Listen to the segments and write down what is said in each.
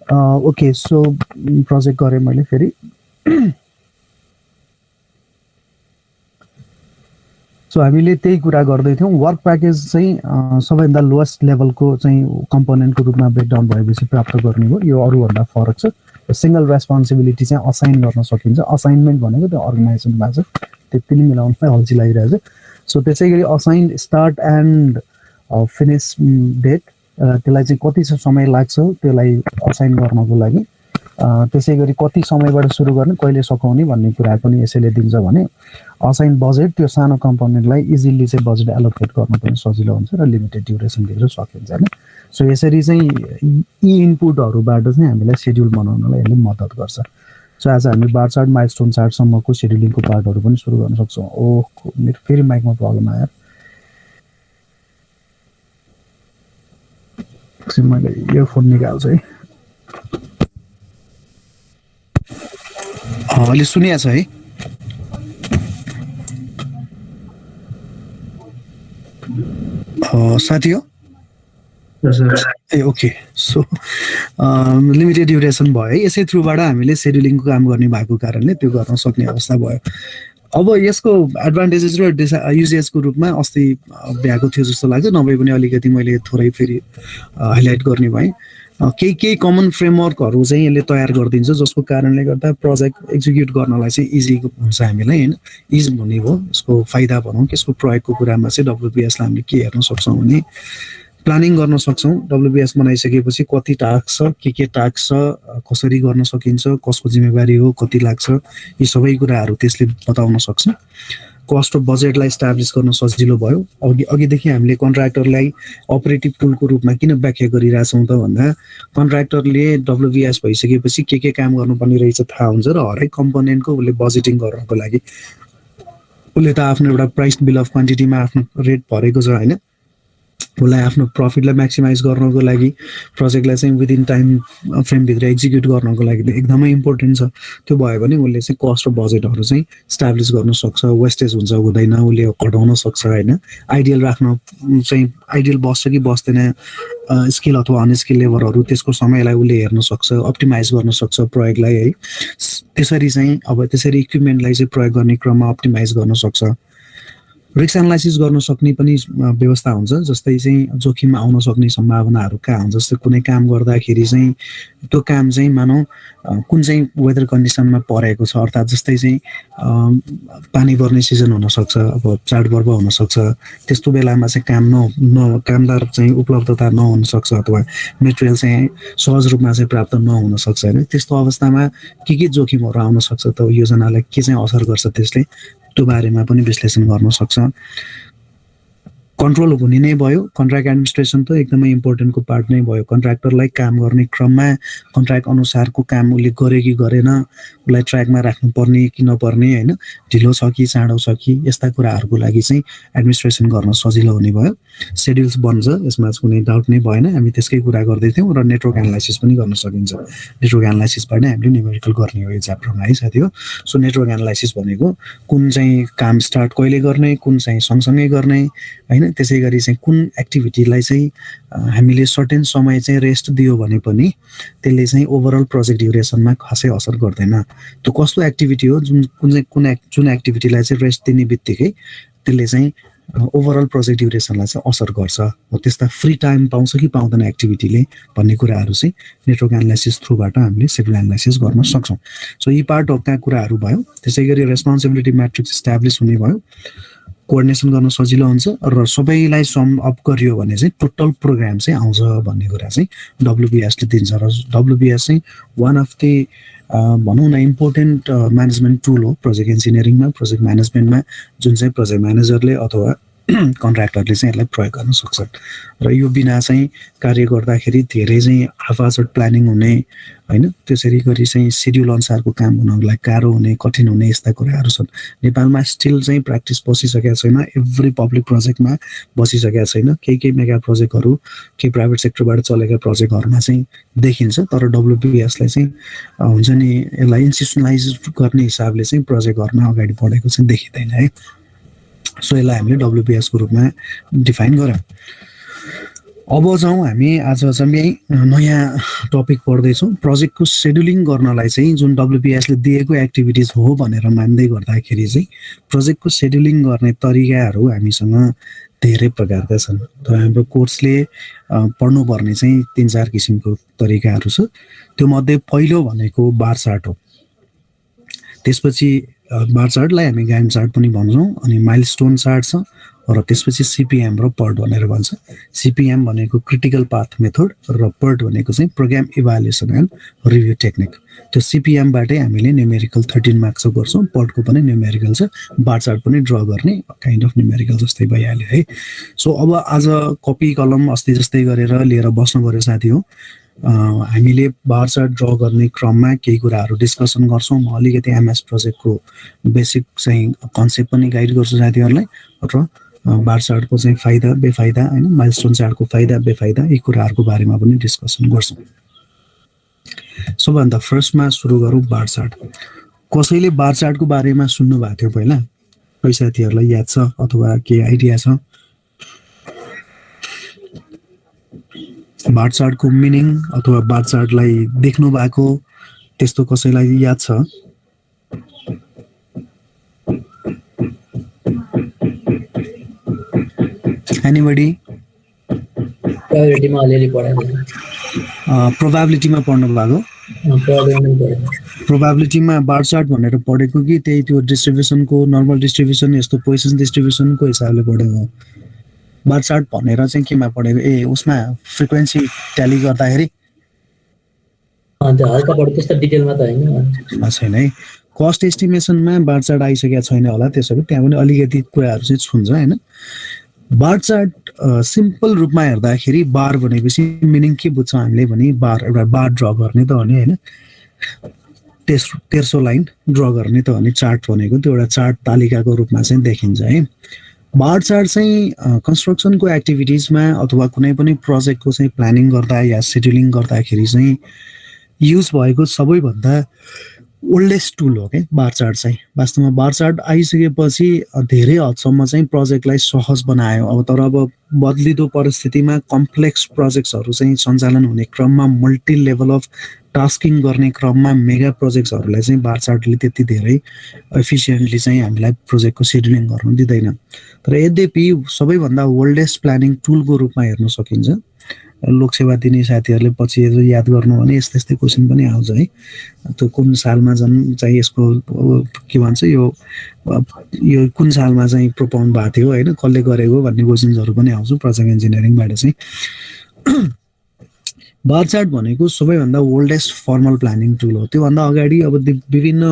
Okay so project गरेँ मैले फेरि सो हामीले त्यही कुरा गर्दै थियौँ वर्क प्याकेज चाहिँ सबैभन्दा लोएस्ट लेभलको चाहिँ कम्पोनेन्टको रूपमा ब्रेकडाउन भएपछि प्राप्त गर्ने हो यो अरूभन्दा फरक छ सिंगल रेस्पोन्सिबिलिटी चाहिँ असाइन गर्न सकिन्छ असाइनमेन्ट भनेको त्यो अर्गनाइजेसनमा छ त्यति नै मिलाउनमै अल्छी लागिरहेछ सो त्यसै गरी assign start and finish date त्यसलाई चाहिँ कति समय लाग्छ त्यसलाई असाइन गर्नको लागि त्यसै गरी कति समयबाट सुरु गर्ने कहिले सकाउने भन्ने कुरा पनि यसैले दिन्छ भने असाइन बजेट त्यो सानो कम्पोनेन्टलाई इजिली चाहिँ बजेट एलोकेट गर्न पनि सजिलो हुन्छ र लिमिटेड ड्युरेसन दिएर सकिन्छ हैन सो यसरी चाहिँ यी इनपुटहरुबाट चाहिँ हामीलाई शेड्युल बनाउनलाई यसले मद्दत गर्छ सो आज हामी बार चार्ट माइलस्टोन चार्टसम्मको शेड्युलिङको पार्टहरु पनि सुरु गर्न सक्छौं ओह मेरो फेरि माइकमा प्रब्लम आयो एकछिन मैले इयरफोन निकाल्छु है अहिले सुनिया छ है साथी हो ए ओके सो लिमिटेड ड्युरेसन भयो है यसै थ्रुबाट हामीले शेड्युलिङको काम गर्ने भएको कारणले त्यो गर्न सक्ने अवस्था भयो अब यसको एडभान्टेजेस र युजेसको रूपमा अस्ति भ्याएको थियो जस्तो लाग्छ नभए पनि अलिकति मैले थोरै फेरि हाइलाइट गर्ने भएँ केही कमन फ्रेमवर्कहरू चाहिँ यसले तयार गरिदिन्छ जसको कारणले गर्दा प्रोजेक्ट एक्जिक्युट गर्नलाई चाहिँ इजी हुन्छ हामीलाई हैन इज भन्ने हो यसको फाइदा भनौँ यसको प्रयोगको कुरामा चाहिँ डब्ल्युपीएसलाई हामीले के हेर्न सक्छौँ भने प्लानिङ गर्न सक्छौँ डब्ल्युपीएस बनाइसकेपछि कति टास्क छ के टास्क छ कसरी गर्न सकिन्छ कसको जिम्मेवारी हो कति लाग्छ यी सबै कुराहरू त्यसले बताउन सक्छ कस्ट अफ बजेटलाई एस्टाब्लिश गर्न सजिलो भयो अघिदेखि हामीले कन्ट्र्याक्टरलाई अपरेटिभ टुलको रूपमा किन व्याख्या गरिरहेछौँ त भन्दा कन्ट्र्याक्टरले डब्ल्युपीएस भइसकेपछि के काम गर्नुपर्ने रहेछ थाहा हुन्छ र हरेक कम्पोनेन्टको उसले बजेटिङ गर्नको लागि उसले त आफ्नो एउटा प्राइस बिल अफ क्वान्टिटीमा आफ्नो रेट भरेको छ हैन उसलाई आफ्नो प्रफिटलाई म्याक्सिमाइज गर्नको लागि प्रोजेक्टलाई चाहिँ विदिन टाइम फ्रेमभित्र एक्जिक्युट गर्नको लागि एकदमै इम्पोर्टेन्ट छ त्यो भयो भने उसले चाहिँ कस्ट र बजेटहरू चाहिँ स्ट्याब्लिस गर्न सक्छ वेस्टेज हुन्छ हुँदैन उसले घटाउन सक्छ हैन आइडियल राख्न चाहिँ आइडियल बस्छ कि बस्दैन स्किल अथवा अनस्किल लेबरहरू त्यसको समयलाई उसले हेर्न सक्छ अप्टिमाइज गर्न सक्छ प्रयोगलाई है त्यसरी चाहिँ अब त्यसरी इक्विपमेन्टलाई चाहिँ प्रयोग गर्ने क्रममा अप्टिमाइज गर्न सक्छ रिस्क एनालाइसिस गर्न सक्ने पनि व्यवस्था हुन्छ जस्तै चाहिँ जोखिम आउन सक्ने सम्भावनाहरू कहाँ हुन्छ जस्तै कुनै काम गर्दाखेरि चाहिँ त्यो काम चाहिँ मानौ कुन चाहिँ वेदर कन्डिसनमा परेको छ अर्थात् जस्तै चाहिँ पानी पर्ने सिजन हुन सक्छ अब चाडपर्व हुन सक्छ त्यस्तो बेलामा चाहिँ काम कामदार चाहिँ उपलब्धता नहुन सक्छ अथवा मेटेरियल चाहिँ सहज रूपमा चाहिँ प्राप्त नहुन सक्छ हैन त्यस्तो अवस्थामा के जोखिमहरू आउन सक्छ त योजनालाई के चाहिँ असर गर्छ त्यसले त्यो बारेमा पनि विश्लेषण गर्न सक्छ कन्ट्रोल हुने नै भयो कन्ट्र्याक्ट एडमिनिस्ट्रेसन त एकदमै इम्पोर्टेन्टको पार्ट नै भयो कन्ट्र्याक्टरलाई काम गर्ने क्रममा कन्ट्र्याक्ट अनुसारको काम उसले गरे कि गरेन उसलाई ट्र्याकमा राख्नुपर्ने कि नपर्ने हैन ढिलो छ कि चाँडो छ कि यस्ता कुराहरूको लागि चाहिँ एडमिनिस्ट्रेसन गर्न सजिलो हुने भयो शेड्युल्स बन्छ यसमा कुनै डाउट नै भएन हामी त्यसकै कुरा गर्दै थियौँ र नेटवर्क एनालाइसिस पनि गर्न सकिन्छ नेटवर्क एनालाइसिसबाट हामीले न्युमेरिकल गर्ने हो यो च्याप्टरमा है साथी हो सो नेटवर्क एनालाइसिस भनेको कुन चाहिँ काम स्टार्ट कहिले गर्ने कुन चाहिँ सँगसँगै गर्ने हैन त्यसै गरी चाहिँ कुन एक्टिभिटीलाई चाहिँ हामीले सर्टेन समय चाहिँ रेस्ट दियो भने पनि त्यसले चाहिँ ओभरअल प्रोजेक्ट ड्युरेसनमा खासै असर गर्दैन त्यो कस्तो एक्टिभिटी हो जुन एक्टिभिटीलाई चाहिँ रेस्ट दिने बित्तिकै त्यसले चाहिँ ओभरअल प्रोजेक्ट ड्युरेसनलाई चाहिँ असर गर्छ हो त्यस्ता फ्री टाइम पाउँछ कि पाउँदैन एक्टिभिटीले भन्ने कुराहरू चाहिँ नेटवर्क एनालाइसिस थ्रुबाट हामीले शेड्युल एनालाइसिस गर्न सक्छौँ सो यी पार्टका कुराहरू भयो त्यसै गरी रेस्पोन्सिबिलिटी म्याट्रिक्स इस्टाब्लिस हुने भयो कोअर्डिनेसन गर्न सजिलो हुन्छ र सबैलाई सम अप गरियो भने चाहिँ टोटल प्रोग्राम चाहिँ आउँछ भन्ने कुरा चाहिँ डब्ल्युपीएसले दिन्छ र डब्ल्युपीएस चाहिँ वान अफ द भनौँ न इम्पोर्टेन्ट म्यानेजमेन्ट टुल हो प्रोजेक्ट इन्जिनियरिङमा प्रोजेक्ट म्यानेजमेन्टमा जुन चाहिँ प्रोजेक्ट म्यानेजरले अथवा कन्ट्र्याक्टरले चाहिँ यसलाई प्रयोग गर्न सक्छन् र यो बिना चाहिँ कार्य गर्दाखेरि धेरै चाहिँ हाफाजड प्लानिङ हुने हैन त्यसरी गरी चाहिँ शेड्युल अनुसारको काम हुनलाई गाह्रो हुने कठिन हुने यस्ता कुराहरू छन् नेपालमा स्टिल चाहिँ प्र्याक्टिस बसिसकेको छैन एभ्री पब्लिक प्रोजेक्टमा बसिसकेको छैन केही मेगा प्रोजेक्टहरू केही प्राइभेट सेक्टरबाट चलेका प्रोजेक्टहरूमा चाहिँ देखिन्छ तर डब्ल्युपीएसलाई चाहिँ हुन्छ नि यसलाई इन्स्टिट्युसनलाइज गर्ने हिसाबले चाहिँ प्रोजेक्टहरूमा अगाडि बढेको चाहिँ देखिँदैन है सो यसलाई हामीले डब्ल्युपीएसको रूपमा डिफाइन गरौँ अब जाउँ हामी आज चाहिँ नयाँ टपिक पढ्दैछौँ। प्रोजेक्टको सेड्युलिङ गर्नलाई चाहिँ जुन डब्लुपिएसले दिएको एक्टिभिटिज हो भनेर मान्दै गर्दाखेरि चाहिँ प्रोजेक्टको सेड्युलिङ गर्ने तरिकाहरू हामीसँग धेरै प्रकारका छन्। तर हाम्रो कोर्सले पढ्नुपर्ने चाहिँ 3-4 किसिमको तरिकाहरू छ। त्यो मध्ये पहिलो भनेको बार चार्ट हो। त्यसपछि बार चार्टलाई हामी ग्यान्ट चार्ट पनि भन्छौँ। अनि माइलस्टोन चार्ट छ र त्यसपछि सिपिएम र पर्ट भनेर भन्छ। सिपिएम भनेको क्रिटिकल पाथ मेथड र पर्ट भनेको चाहिँ program evaluation and review technique. त्यो सिपिएमबाटै हामीले न्युमेरिकल 13 मार्क्सको गर्छौँ। पर्टको पनि न्युमेरिकल छ। बार चार्ट पनि ड्र गर्ने काइन्ड अफ न्युमेरिकल जस्तै भइहाल्यो है। सो अब आज कपी कलम अस्ति जस्तै गरेर लिएर बस्नु पर्यो साथी हो। हामीले बार चार्ट ड्र गर्ने क्रममा केही कुराहरू डिस्कसन गर्छौँ। म अलिकति एमएस प्रोजेक्टको बेसिक चाहिँ कन्सेप्ट पनि गाइड गर्छु साथीहरूलाई र बार चार्टको चाहिँ फाइदा बेफाइदा होइन, माइलस्टोन चार्टको फाइदा बेफाइदा यी कुराहरूको बारेमा पनि डिस्कसन गर्छौँ। सबभन्दा फर्स्टमा सुरु गरौँ बार चार्ट। कसैले बार चार्टको बारेमा सुन्नु भएको थियो पहिला? कोही साथीहरूलाई याद छ अथवा केही आइडिया छ? बार चार्टको मिनिङ अथवा बार चार्टलाई देख्नु भएको त्यस्तो कसैलाई याद छ? एनीबडी? प्रोबेबिलिटीमा पढ्नु भएको? प्रोबेबिलिटीमा बार चार्ट भनेर पढेको कि त्यही त्यो डिस्ट्रिब्युसनको नर्मल डिस्ट्रिब्युसन यस्तो पोजिसन डिस्ट्रिब्युसनको हिसाबले पढेको? बार चार्ट भनेर चाहिँ केमा पढेको? ए उसमा फ्रिक्वेन्सी ट्याली गर्दाखेरि छैन है। कस्ट एस्टिमेसनमा बार चार्ट आइसकेको छैन होला, त्यसो भए त्यहाँ पनि अलिकति कुराहरू चाहिँ छुन्छ होइन। बार चार्ट सिम्पल रूपमा हेर्दाखेरि बार भनेपछि मिनिङ के बुझ्छौँ हामीले भने बार एउटा बार ड्र गर्ने त हो नि होइन, तेर्सो लाइन ड्र गर्ने त हो नि। चार्ट भनेको त्यो एउटा चार्ट तालिकाको रूपमा चाहिँ देखिन्छ है। बार चार्ट चाहिँ कन्स्ट्रक्सनको एक्टिभिटिजमा अथवा कुनै पनि प्रोजेक्टको चाहिँ प्लानिङ गर्दा या सेड्युलिङ गर्दाखेरि चाहिँ युज भएको सबैभन्दा ओल्डेस्ट टुल हो क्या बार चार्ट चाहिँ। वास्तवमा बार चार्ट आइसकेपछि धेरै हदसम्म चाहिँ प्रोजेक्टलाई सहज बनायो। अब बदलिदो परिस्थितिमा कम्प्लेक्स प्रोजेक्ट्सहरू चाहिँ सञ्चालन हुने क्रममा मल्टी लेभल अफ टास्किङ गर्ने क्रममा मेगा प्रोजेक्ट्सहरूलाई चाहिँ बार चार्टले त्यति धेरै एफिसियन्टली चाहिँ हामीलाई प्रोजेक्टको सेड्युलिङ गर्नु दिँदैन। तर यद्यपि सबैभन्दा ओल्डेस्ट प्लानिङ टुलको रूपमा हेर्न सकिन्छ। लोकसेवा दिने साथीहरूले पछि याद गर्नु भने यस्तै यस्तै क्वेसन पनि आउँछ है। त्यो कुन सालमा चाहिँ यसको के भन्छ यो कुन सालमा चाहिँ प्रोपाउन्ड भएको थियो होइन, कसले गरेको भन्ने क्वेसन्सहरू पनि आउँछ प्रोजेक्ट इन्जिनियरिङबाट चाहिँ। बार चार्ट भनेको सबैभन्दा ओल्डेस्ट फर्मल प्लानिङ टुल हो। त्योभन्दा अगाडि अब विभिन्न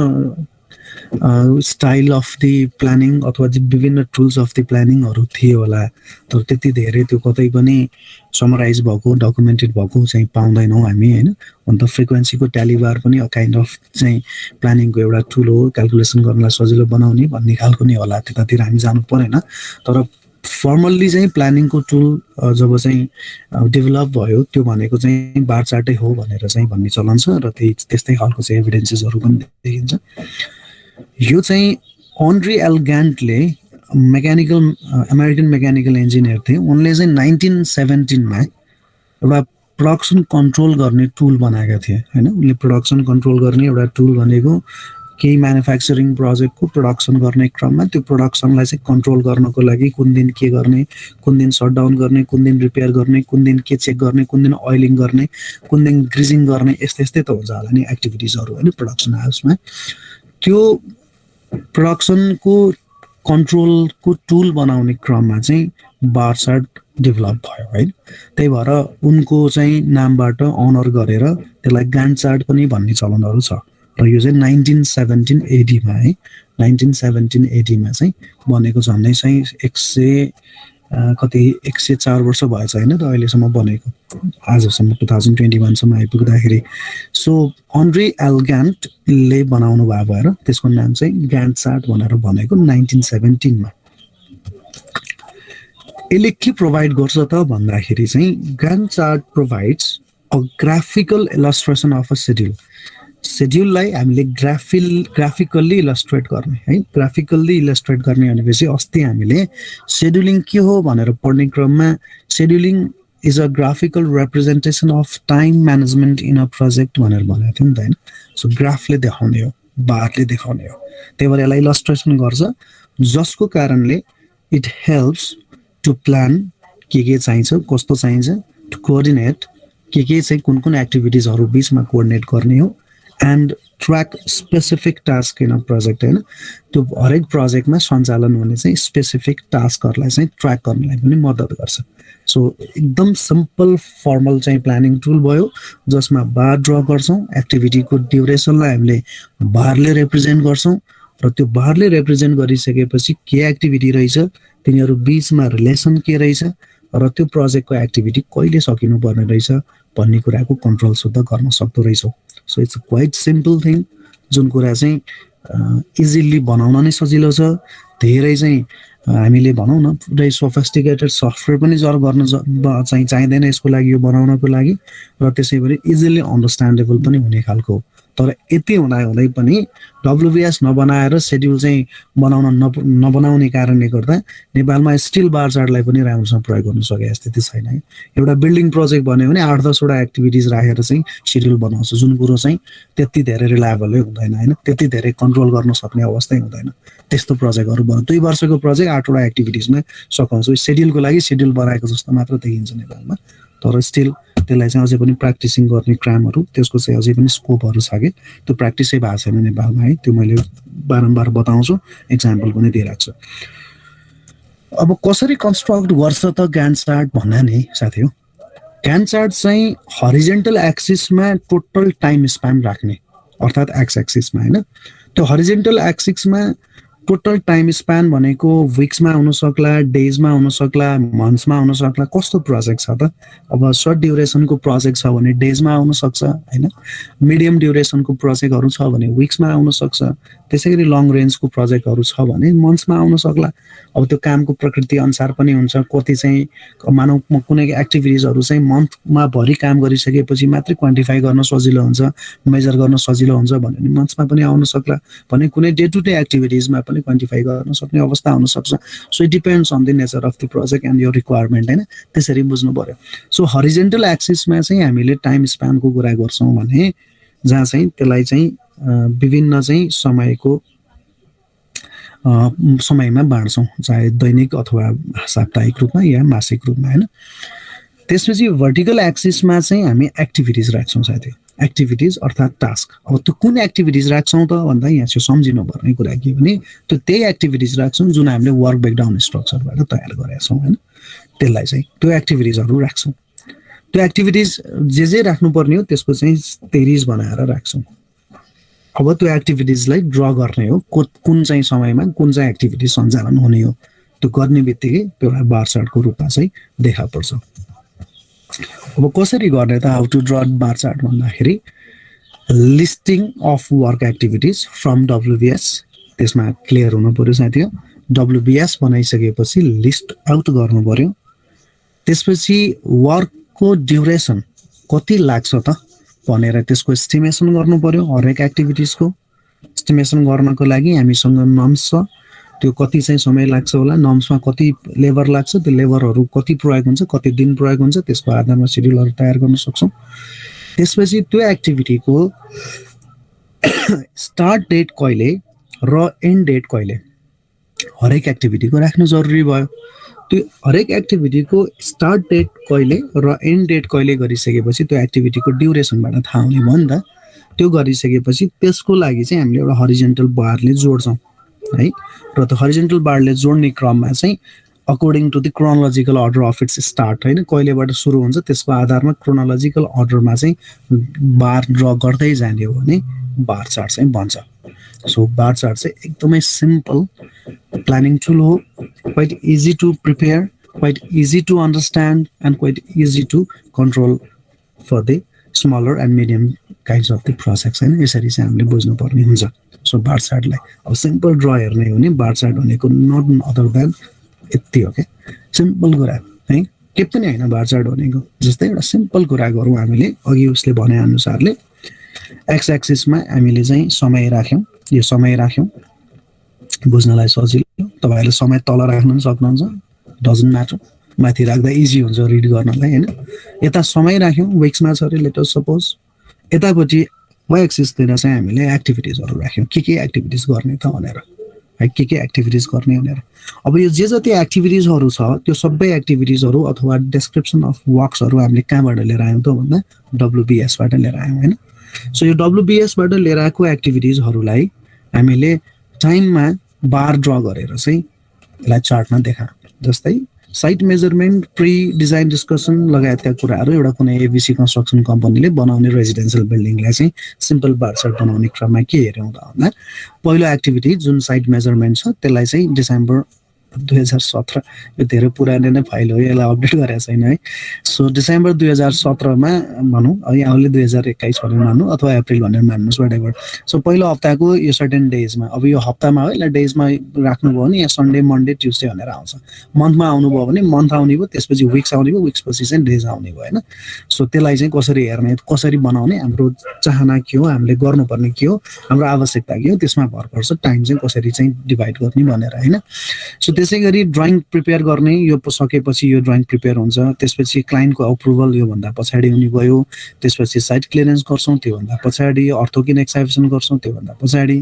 स्टाइल अफ दि प्लानिङ अथवा विभिन्न टुल्स अफ दि प्लानिङहरू थियो होला, तर त्यति धेरै त्यो कतै पनि समराइज भएको डकुमेन्टेड भएको चाहिँ पाउँदैनौँ हामी होइन। अन्त फ्रिक्वेन्सीको ट्यालिबार पनि काइन्ड अफ चाहिँ प्लानिङको एउटा टुल हो, क्यालकुलेसन गर्नलाई सजिलो बनाउने भन्ने खालको नै होला। त्यतातिर हामी जानु परेन। तर फर्मल्ली चाहिँ प्लानिङको टुल जब चाहिँ डेभलप भयो त्यो भनेको चाहिँ बार चार्टै हो भनेर चाहिँ भन्ने चलन छ र त्यस्तै खालको चाहिँ एभिडेन्सेसहरू पनि देखिन्छ। यो चाहिँ अन्ड्री एल ग्यान्टले अमेरिकन मेकानिकल इन्जिनियर थिए। उनले चाहिँ 1917मा एउटा प्रोडक्सन कन्ट्रोल गर्ने टुल बनाएका थिए होइन। उनले प्रोडक्सन कन्ट्रोल गर्ने एउटा टुल भनेको केही म्यानुफ्याक्चरिङ प्रोजेक्टको प्रोडक्सन गर्ने क्रममा त्यो प्रोडक्सनलाई चाहिँ कन्ट्रोल गर्नको लागि कुन दिन के गर्ने, कुन दिन सटडाउन गर्ने, कुन दिन रिपेयर गर्ने, कुन दिन के चेक गर्ने, कुन दिन ओइलिङ गर्ने, कुन दिन ग्रिजिङ गर्ने, यस्तै त हुन्छ होला नि एक्टिभिटिजहरू होइन प्रोडक्सन हाउसमा। त्यो प्रोडक्सनको कन्ट्रोलको टुल बनाउने क्रममा चाहिँ बार चार्ट डेभलप भयो है। त्यही भएर उनको चाहिँ नामबाट अनर गरेर त्यसलाई ग्यान्ट चार्ट पनि भन्ने चलनहरू छ। र यो चाहिँ 1917 AD-मा है, 1917 AD-मा चाहिँ बनेको झन्डै चाहिँ 104 वर्ष भएछ होइन त अहिलेसम्म बनेको, आजसम्म 2021सम्म आइपुग्दाखेरि। सो अन्ड्री एल ग्यान्टले बनाउनु भएको भएर त्यसको नाम चाहिँ ग्यान्ट चार्ट भनेर भनेको 1917मा। यसले के प्रोभाइड गर्छ त भन्दाखेरि चाहिँ Gantt chart provides a graphical illustration of a schedule. सेड्युललाई हामीले ग्राफिकल्ली इलस्ट्रेट गर्ने है। ग्राफिकल्ली इलस्ट्रेट गर्ने भनेपछि अस्ति हामीले सेड्युलिङ के हो भनेर पढ्ने क्रममा scheduling is a graphical representation of time management in a project भनेर भनेको थियो नि त होइन. सो ग्राफले देखाउने हो, बारले देखाउने हो. त्यही भएर यसलाई इलस्ट्रेसन गर्छ, जसको कारणले इट हेल्प्स टु प्लान के चाहिन्छ, कस्तो चाहिन्छ, टु कोअर्डिनेट के चाहिँ कुन कुन एक्टिभिटिजहरू बिचमा कोअर्डिनेट गर्ने हो, and track specific task in a project होइन. त्यो हरेक प्रोजेक्टमा सञ्चालन हुने चाहिँ स्पेसिफिक टास्कहरूलाई चाहिँ ट्र्याक गर्नलाई पनि मद्दत गर्छ. सो एकदम सिम्पल फर्मल चाहिँ प्लानिङ टुल भयो, जसमा बार ड्र गर्छौँ, एक्टिभिटीको ड्युरेसनलाई हामीले बारले रिप्रेजेन्ट गर्छौँ, र त्यो बारले रिप्रेजेन्ट गरिसकेपछि के एक्टिभिटी रहेछ, तिनीहरू बिचमा रिलेसन के रहेछ, र त्यो प्रोजेक्टको एक्टिभिटी कहिले सकिनुपर्ने रहेछ भन्ने कुराको कन्ट्रोल सुद्धा गर्न सक्दो रहेछौँ. So it's quite simple thing, जुन कुरा चाहिँ इजिली बनाउन नै सजिलो छ. धेरै चाहिँ हामीले भनौँ न पुरै सोफिस्टिकेटेड सफ्टवेयर पनि जर गर्न चाहिँ चाहिँदैन यसको लागि, यो बनाउनको लागि, र त्यसै गरी इजिली अन्डरस्ट्यान्डेबल पनि हुने खालको. तर यति हुँदै पनि डब्लुबिएस नबनाएर सेड्युल चाहिँ नबनाउने कारणले गर्दा नेपालमा स्टिल बार चार्टलाई पनि राम्रोसँग प्रयोग गर्न सकेको स्थिति छैन है. एउटा बिल्डिङ प्रोजेक्ट भन्यो भने 8-10वटा एक्टिभिटिज राखेर चाहिँ सेड्युल बनाउँछ, जुन कुरो चाहिँ त्यति धेरै रिलायबलै हुँदैन होइन, त्यति धेरै कन्ट्रोल गर्न सक्ने अवस्थै हुँदैन. त्यस्तो प्रोजेक्टहरू 2 वर्षको प्रोजेक्ट 8वटा एक्टिभिटिजमा सकाउँछ. सेड्युलको लागि सेड्युल बनाएको जस्तो मात्र देखिन्छ नेपालमा, तर स्टिल त्यसलाई चाहिँ अझै पनि प्र्याक्टिसिङ गर्ने क्रामहरू, त्यसको चाहिँ अझै पनि स्कोपहरू छ कि त्यो प्र्याक्टिसै भएको छैन नेपालमा है. त्यो मैले बारम्बार बताउँछु, इक्जाम्पल पनि दिइरहेको छु. अब कसरी कन्स्ट्रक्ट गर्छ त ग्यान्ट चार्ट भन्दा नि साथी हो, ग्यान्ट चार्ट चाहिँ हरिजेन्टल एक्सिसमा टोटल टाइम स्प्यान राख्ने, अर्थात् एक्स एक्सिसमा होइन. त्यो हरिजेन्टल एक्सिसमा टोटल टाइम स्प्यान भनेको विक्समा हुन सक्ला, डेजमा हुन सक्ला, मन्थ्समा हुन सक्ला. कस्तो प्रोजेक्ट छ त? अब सर्ट ड्युरेसनको प्रोजेक्ट छ भने डेजमा आउन सक्छ होइन, मिडियम ड्युरेसनको प्रोजेक्टहरू छ भने विक्समा आउन सक्छ, त्यसै गरी लङ रेन्जको प्रोजेक्टहरू छ भने मन्थ्समा आउन सक्ला. अब त्यो कामको प्रकृति अनुसार पनि हुन्छ. कति चाहिँ मानौँ कुनै एक्टिभिटिजहरू चाहिँ मन्थमा भरि काम गरिसकेपछि मात्रै क्वान्टिफाई गर्न सजिलो हुन्छ, मेजर गर्न सजिलो हुन्छ भने मन्थ्समा पनि आउन सक्ला, भने कुनै डे टु डे एक्टिभिटिजमा पनि क्वान्टिफाई गर्न सक्ने अवस्था हुन सक्छ. So it depends on the nature of the project and your requirement होइन, त्यसरी बुझ्नु पर्यो. सो हरिजेन्टल एक्सिसमा चाहिँ हामीले टाइम स्प्यानको कुरा गर्छौँ भने जहाँ चाहिँ त्यसलाई चाहिँ विभिन्न चाहिँ समयमा बाँड्छौँ, चाहे दैनिक अथवा साप्ताहिक रूपमा या मासिक रूपमा होइन. त्यसपछि भर्टिकल एक्सिसमा चाहिँ हामी एक्टिभिटिज राख्छौँ साथी, एक्टिभिटिज अर्थात् टास्क. अब त्यो कुन एक्टिभिटिज राख्छौँ त भन्दा यहाँ चाहिँ सम्झिनुपर्ने कुरा के भने त्यो त्यही एक्टिभिटिज राख्छौँ जुन हामीले वर्क ब्रेकडाउन स्ट्रक्चरबाट तयार गरेका छौँ होइन. त्यसलाई चाहिँ त्यो एक्टिभिटिजहरू राख्छौँ. त्यो एक्टिभिटिज जे राख्नुपर्ने हो त्यसको चाहिँ तेरिज बनाएर राख्छौँ. अब त्यो एक्टिभिटिजलाई ड्र गर्ने हो, कुन चाहिँ समयमा कुन चाहिँ एक्टिभिटिज सञ्चालन हुने हो, त्यो गर्ने बित्तिकै त्यो एउटा बार चार्टको रूपमा चाहिँ देखा पर्छ. अब कसरी गर्ने त, how to draw bar chart भन्दाखेरि listing of work activities from WBS, त्यसमा क्लियर हुनु पऱ्यो साथी हो. डब्लुबिएस बनाइसकेपछि लिस्ट आउट गर्नु पऱ्यो. त्यसपछि वर्कको ड्युरेसन कति लाग्छ त भनेर त्यसको एस्टिमेसन गर्नु पऱ्यो. हरेक एक्टिभिटिजको एस्टिमेसन गर्नको लागि हामीसँग नम्स छ, त्यो कति चाहिँ समय लाग्छ होला, नम्समा कति लेबर लाग्छ, त्यो लेबरहरू कति प्रयोग हुन्छ, कति दिन प्रयोग हुन्छ, त्यसको आधारमा सेड्युलहरू तयार गर्न सक्छौँ. त्यसपछि त्यो एक्टिभिटीको स्टार्ट डेट कहिले र एन्ड डेट कहिले हरेक एक्टिभिटीको राख्नु जरुरी भयो. त्यो हरेक एक्टिभिटीको स्टार्ट डेट कहिले र एन्ड डेट कहिले गरिसकेपछि त्यो एक्टिभिटीको ड्युरेसनबाट थाहा हुने भयो नि त. त्यो गरिसकेपछि त्यसको लागि चाहिँ हामीले एउटा हरिजेन्टल बारले जोड्छौँ है. र त्यो हरिजेन्टल बारले जोड्ने क्रममा चाहिँ according to the chronological order of its start होइन, कहिलेबाट सुरु हुन्छ त्यसको आधारमा क्रोनोलोजिकल अर्डरमा चाहिँ बार ड्र गर्दै जाने हो भने बार चार्ट चाहिँ बन्छ. सो बार चार्ट चाहिँ एकदमै सिम्पल प्लानिङ टुल हो, quite easy to prepare, quite easy to understand and quite easy to control for the smaller and medium kinds of the projects होइन. यसरी चाहिँ हामीले बुझ्नुपर्ने हुन्छ. सो बार चार्टलाई अब सिम्पल ड्र हेर्ने हो भने बार चार्ट भनेको नट अदर देन यति हो क्या, सिम्पल कुरा है, के पनि होइन बार चार्ट भनेको. जस्तै एउटा सिम्पल कुरा गरौँ हामीले, अघि उसले भने अनुसारले एक्स एक्सिसमा हामीले चाहिँ समय राख्यौँ, यो समय राख्यौँ बुझ्नलाई सजिलो. तपाईँहरूले समय तल राख्नु पनि सक्नुहुन्छ, डजन्ट म्याटर. माथि राख्दा इजी हुन्छ रिड गर्नलाई हैन। यता समय राख्यौँ विक्समा छ अरे लेट अस सपोज, यतापट्टि वाइ एक्सिसतिर चाहिँ हामीले एक्टिभिटिजहरू राख्यौँ के एक्टिभिटिज गर्ने त भनेर है, के एक्टिभिटिज गर्ने भनेर। अब यो जे जति एक्टिभिटिजहरू छ त्यो सबै एक्टिभिटिजहरू अथवा डेस्क्रिप्सन अफ वर्क्सहरू हामीले कहाँबाट लिएर आयौँ त भन्दा डब्लुबिएसबाट लिएर आयौँ होइन। सो यो डब्लुबिएसबाट लिएर आएको एक्टिभिटिजहरूलाई हामीले टाइममा बार ड्र गरेर चाहिँ यसलाई चार्टमा देखा। जस्तै site measurement, pre design discussion लगायतका कुराहरू एउटा कुनै एबिसी कन्स्ट्रक्सन कम्पनीले बनाउने रेजिडेन्सियल बिल्डिङलाई चाहिँ सिम्पल बार चार्ट बनाउने क्रममा के हेऱ्यौँ त भन्दा पहिलो एक्टिभिटी जुन साइट मेजरमेन्ट छ त्यसलाई चाहिँ डिसेम्बर 2017, यो धेरै पुरानो नै फाइल हो, यसलाई अपडेट गरेको छैन है। सो डिसेम्बर 2017मा भनौँ, यहाँले 2021 भनेर मान्नु अथवा अप्रिल भनेर मान्नुहोस् वाटेभर। सो पहिलो हप्ताको यो सर्टेन डेजमा, अब यो हप्तामा हो यसलाई डेजमा राख्नुभयो भने यहाँ सन्डे मन्डे ट्युसडे भनेर आउँछ। मन्थमा आउनुभयो भने मन्थ आउने भयो, त्यसपछि विक्स आउने भयो, विक्सपछि चाहिँ डेज आउने भयो होइन। सो त्यसलाई चाहिँ कसरी हेर्ने कसरी बनाउने, हाम्रो चाहना के हो, हामीले गर्नुपर्ने के हो, हाम्रो आवश्यकता के हो, त्यसमा भर पर्छ टाइम चाहिँ कसरी चाहिँ डिभाइड गर्ने भनेर होइन। सो त्यसै गरी ड्रइङ प्रिपेयर गर्ने, यो सकेपछि यो ड्रइङ प्रिपेयर हुन्छ, त्यसपछि क्लाइन्टको अप्रुभल योभन्दा पछाडि हुने भयो, त्यसपछि साइट क्लियरेन्स गर्छौँ त्योभन्दा पछाडि, अर्थोकिन एक्साइभेसन गर्छौँ त्योभन्दा पछाडि।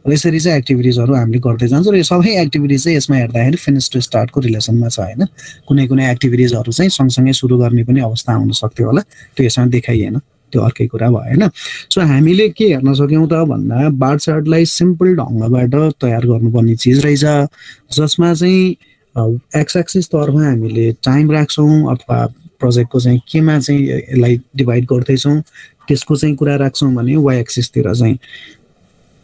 यसरी चाहिँ एक्टिभिटिजहरू हामीले गर्दै जान्छौँ र यो सबै एक्टिभिटिज चाहिँ यसमा हेर्दाखेरि फिनिस टु स्टार्टको रिलेसनमा छ होइन। कुनै कुनै एक्टिभिटिजहरू चाहिँ सँगसँगै सुरु गर्ने पनि अवस्था आउन सक्थ्यो होला, त्यो यसमा देखाइएन, त्यो अर्कै कुरा भयो होइन। सो हामीले के हेर्न सक्यौँ त भन्दा बार चार्टलाई सिम्पल ढङ्गबाट तयार गर्नुपर्ने चिज रहेछ, जसमा चाहिँ एक्स एक्सिस तर्फमा हामीले टाइम राख्छौँ अथवा प्रोजेक्टको चाहिँ केमा चाहिँ यसलाई डिभाइड गर्दैछौँ त्यसको चाहिँ कुरा राख्छौँ भने वाइ एक्सिसतिर चाहिँ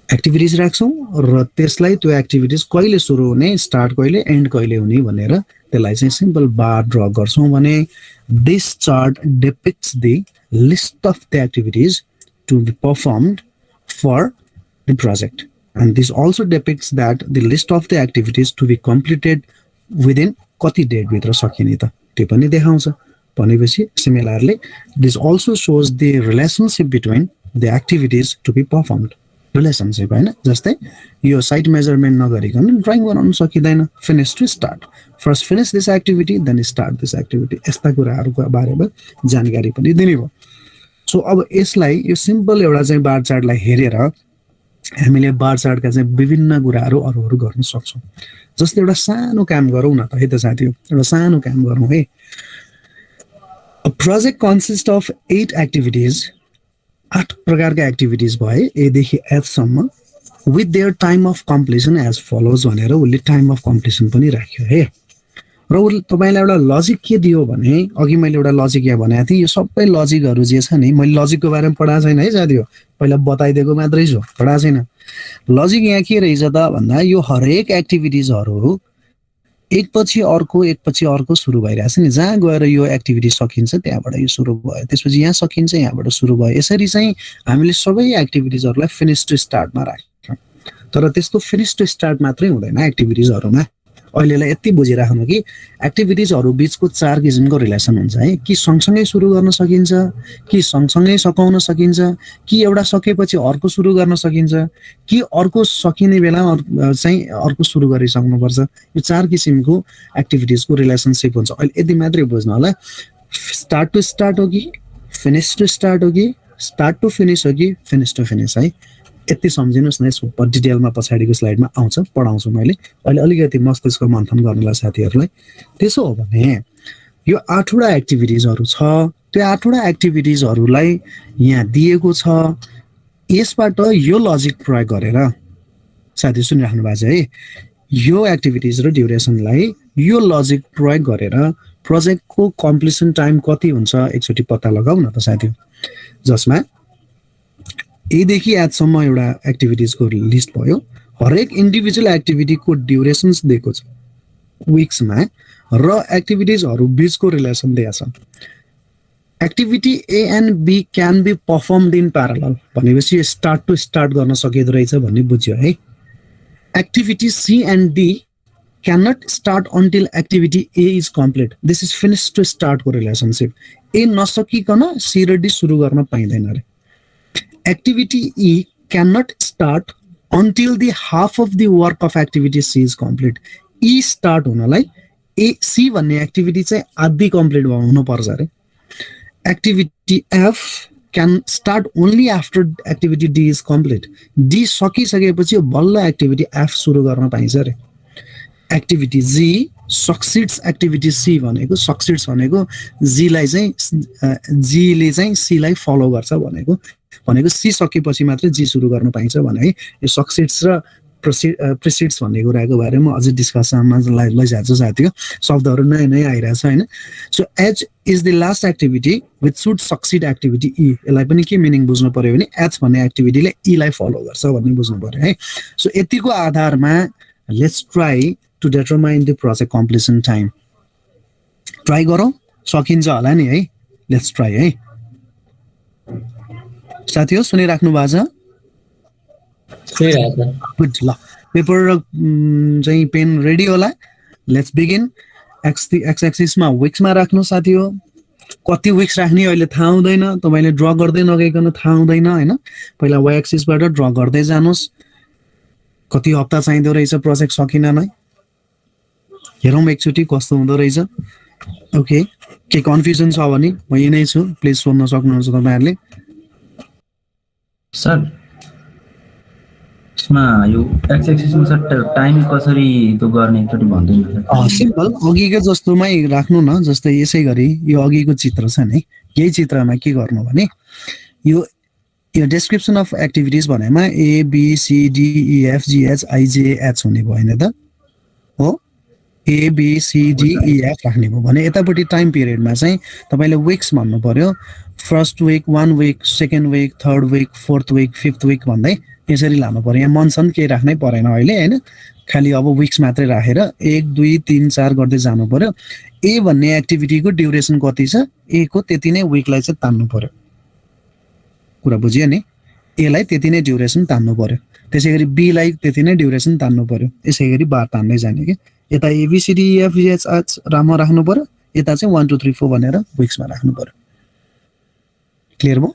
एक्टिभिटिज राख्छौँ र त्यसलाई त्यो एक्टिभिटिज कहिले सुरु हुने, स्टार्ट कहिले, एन्ड कहिले हुने भनेर त्यसलाई चाहिँ सिम्पल बार ड्र गर्छौँ भने this chart depicts the list of the activities to be performed for the project, and this also depicts that the list of the activities to be completed within कति date भित्र सकिने त त्यो पनि देखाउँछ। भनेपछि similarly this also shows the relationship between the activities to be performed, relationship होइन। जस्तै यो साइट मेजरमेन्ट नगरिकन ड्रइङ बनाउन सकिँदैन, finish to start, first finish this activity then start this activity, यस्ता कुराहरूको बारेमा जानकारी पनि दिने भयो। सो अब यसलाई यो सिम्पल एउटा चाहिँ बार चार्टलाई हेरेर हामीले बार चार्टका चाहिँ विभिन्न कुराहरू अरू गर्न सक्छौँ। जस्तै एउटा सानो काम गरौँ न त है त साथीहरू, एउटा सानो काम गरौँ है। A project consist of 8 activities, 8 प्रकारका एक्टिभिटिज भए एदेखि एफसम्म, with their time of completion as follows भनेर उसले टाइम अफ कम्प्लिसन पनि राख्यो है। र उसले तपाईँलाई एउटा लजिक के दियो भने, अघि मैले एउटा लजिक यहाँ भनेको थिएँ, यो सबै लजिकहरू जे छ नि, मैले लजिकको बारेमा पढाएको छैन है साथीहरू, पहिला बताइदिएको मात्रै छु, पढाएको छैन। लजिक यहाँ के रहेछ त भन्दा यो हरेक एक्टिभिटिजहरू एकपछि अर्को सुरु भइरहेछ नि, जहाँ गएर यो एक्टिभिटी सकिन्छ त्यहाँबाट यो सुरु भयो, त्यसपछि यहाँ सकिन्छ यहाँबाट सुरु भयो। यसरी चाहिँ हामीले सबै एक्टिभिटिजहरूलाई फिनिस टु स्टार्टमा राख्छौँ। तर त्यस्तो फिनिस टु स्टार्ट मात्रै हुँदैन एक्टिभिटिजहरूमा। अहिलेलाई यति बुझिराख्नु कि एक्टिभिटिजहरू बिचको 4 किसिमको रिलेसन हुन्छ है। कि सँगसँगै सुरु गर्न सकिन्छ, कि सँगसँगै सकाउन सकिन्छ, कि एउटा सकेपछि अर्को सुरु गर्न सकिन्छ, कि अर्को सकिने बेला चाहिँ अर्को सुरु गरिसक्नुपर्छ। यो 4 किसिमको एक्टिभिटिजको रिलेसनसिप हुन्छ। अहिले यति मात्रै बुझ्नु होला, स्टार्ट टु स्टार्ट हो कि फिनिस टु स्टार्ट हो कि स्टार्ट टु फिनिस हो कि फिनिस टु फिनिस है। यति सम्झिनुहोस् न, यसको डिटेलमा पछाडिको स्लाइडमा आउँछ, पढाउँछु मैले। अहिले अलिकति मस्तिष्क मन्थन गर्नुलाई साथीहरूलाई। त्यसो हो भने यो 8वटा एक्टिभिटिजहरू छ, त्यो 8वटा एक्टिभिटिजहरूलाई यहाँ दिएको छ, यसबाट यो लजिक प्रयोग गरेर, साथी सुनिराख्नु भएको छ है, यो एक्टिभिटिज र ड्युरेसनलाई यो लजिक प्रयोग गरेर प्रोजेक्टको कम्प्लिसन टाइम कति हुन्छ एकचोटि पत्ता लगाऊ न त साथी। जसमा एदेखि एचसम्म एउटा एक्टिभिटिजको लिस्ट भयो, हरेक इन्डिभिजुअल एक्टिभिटीको ड्युरेसन्स दिएको छ विक्समा, र एक्टिभिटिजहरू बिचको रिलेसन दिएको छ। Activity a and b can be performed in parallel भनेपछि स्टार्ट टु स्टार्ट गर्न सकिँदो रहेछ भन्ने बुझ्यो है। Activity C and D can not start until activity A is complete, this is finish to स्टार्टको रिलेसनसिप। ए नसकिकन सी र D सुरु गर्न पाइँदैन अरे। Activity E cannot start until the half of the work of activity C is complete. E start हुनलाई ए C भन्ने activity चाहिँ आधी कम्प्लिट हुनुपर्छ अरे activity F can start only after activity D is complete D सकिसकेपछि बल्ल activity F सुरु गर्न पाइन्छ अरे एक्टिभिटी जी सक्सिड्स एक्टिभिटी सी भनेको सक्सिड्स भनेको जीलाई चाहिँ जीले चाहिँ सीलाई फलो गर्छ भनेको सी सकेपछि मात्रै जी सुरु गर्न पाइन्छ भने है यो सक्सिड्स र प्रिसिड्स भन्ने कुराको बारेमा अझै डिस्कसनमा लैजान्छ साथीको शब्दहरू नयाँ नयाँ आइरहेछ होइन so H is the last activity with should succeed activity E यसलाई पनि के मिनिङ बुझ्नु पर्यो भने एच भन्ने एक्टिभिटीले ईलाई फलो गर्छ भन्ने बुझ्नु पर्यो है सो यतिको आधारमा let's try to determine the project completion time try गरौँ सकिन्छ होला नि है लेट्स ट्राई है साथीहरू सुनिराख्नु भएको छ गुड ल पेपर र चाहिँ पेन रेडी होला लेट्स बिगिन एक्स एक्सिसमा विक्समा राख्नु साथी हो कति विक्स राख्ने अहिले थाहा हुँदैन तपाईँले ड्र गर्दै नगइकन थाहा हुँदैन होइन पहिला वाइ एक्सिसबाट ड्र गर्दै जानुहोस् कति हप्ता चाहिँदो रहेछ प्रोजेक्ट सकिन नै हेरौँ एकचोटि कस्तो हुँदो रहेछ ओके के कन्फ्युजन छ भने म यही नै छु प्लिज सोध्न सक्नुहुन्छ तपाईँहरूले सर यसमा यो एक्स एक्सिसमा सर टाइम कसरी त्यो गर्ने एकचोटि भन्दिनु सर सिम्पल अघिको जस्तोमै राख्नु न जस्तै यसै गरी यो अघिको चित्र छ नि यही चित्रमा के गर्नु भने यो डेस्क्रिप्सन अफ एक्टिभिटिज भनेमा A B C D E F G H I J H हुने भयो हैन त हो A B C D E F राख्ने भयो भने यतापट्टि टाइम पिरियडमा चाहिँ तपाईँले विक्स भन्नु पर्यो first week 1 week second week third week fourth week fifth week भन्दै यसरी लानु पर्यो यहाँ मनसन केही राख्नै परेन अहिले होइन खालि अब विक्स मात्रै राखेर 1 2 3 4 गर्दै जानु पर्यो ए भन्ने एक्टिभिटीको ड्युरेसन कति छ ए को त्यति नै विकलाई चाहिँ तान्नु पर्यो कुरा बुझियो नि एलाई त्यति नै ड्युरेसन तान्नु पर्यो त्यसै गरी बी लाई त्यति नै ड्युरेसन तान्नु पर्यो यसै गरी बार तान्दै जाने के यता ABCD F G H H राममा राख्नु पर्यो यता चाहिँ 1 2 3 4 भनेर विक्समा राख्नु पर्यो क्लियर भयो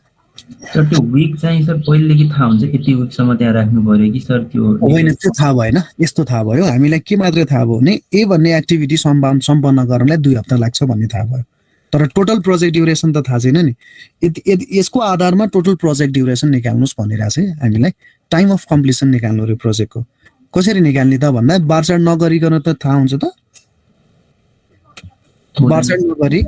सर त्यो विक चाहिँ सर पहिलेदेखि थाहा हुन्छ यति विकसम्म त्यहाँ राख्नु पर्यो कि सर त्यो होइन त्यो थाहा भएन यस्तो थाहा भयो हामीलाई के मात्रै थाहा भयो भने ए भन्ने एक्टिभिटी सम्पन्न गर्नलाई 2 हप्ता लाग्छ भन्ने थाहा भयो तर टोटल प्रोजेक्ट ड्युरेसन त थाहा छैन नि यसको आधारमा टोटल प्रोजेक्ट ड्युरेसन निकाल्नुस् भनिरहेछ है हामीलाई टाइम अफ कम्प्लिसन निकाल्नु रे प्रोजेक्टको कसरी निकाल्ने त भन्दा बारचाड नगरिकन त थाहा हुन्छ त बारचाड नगरी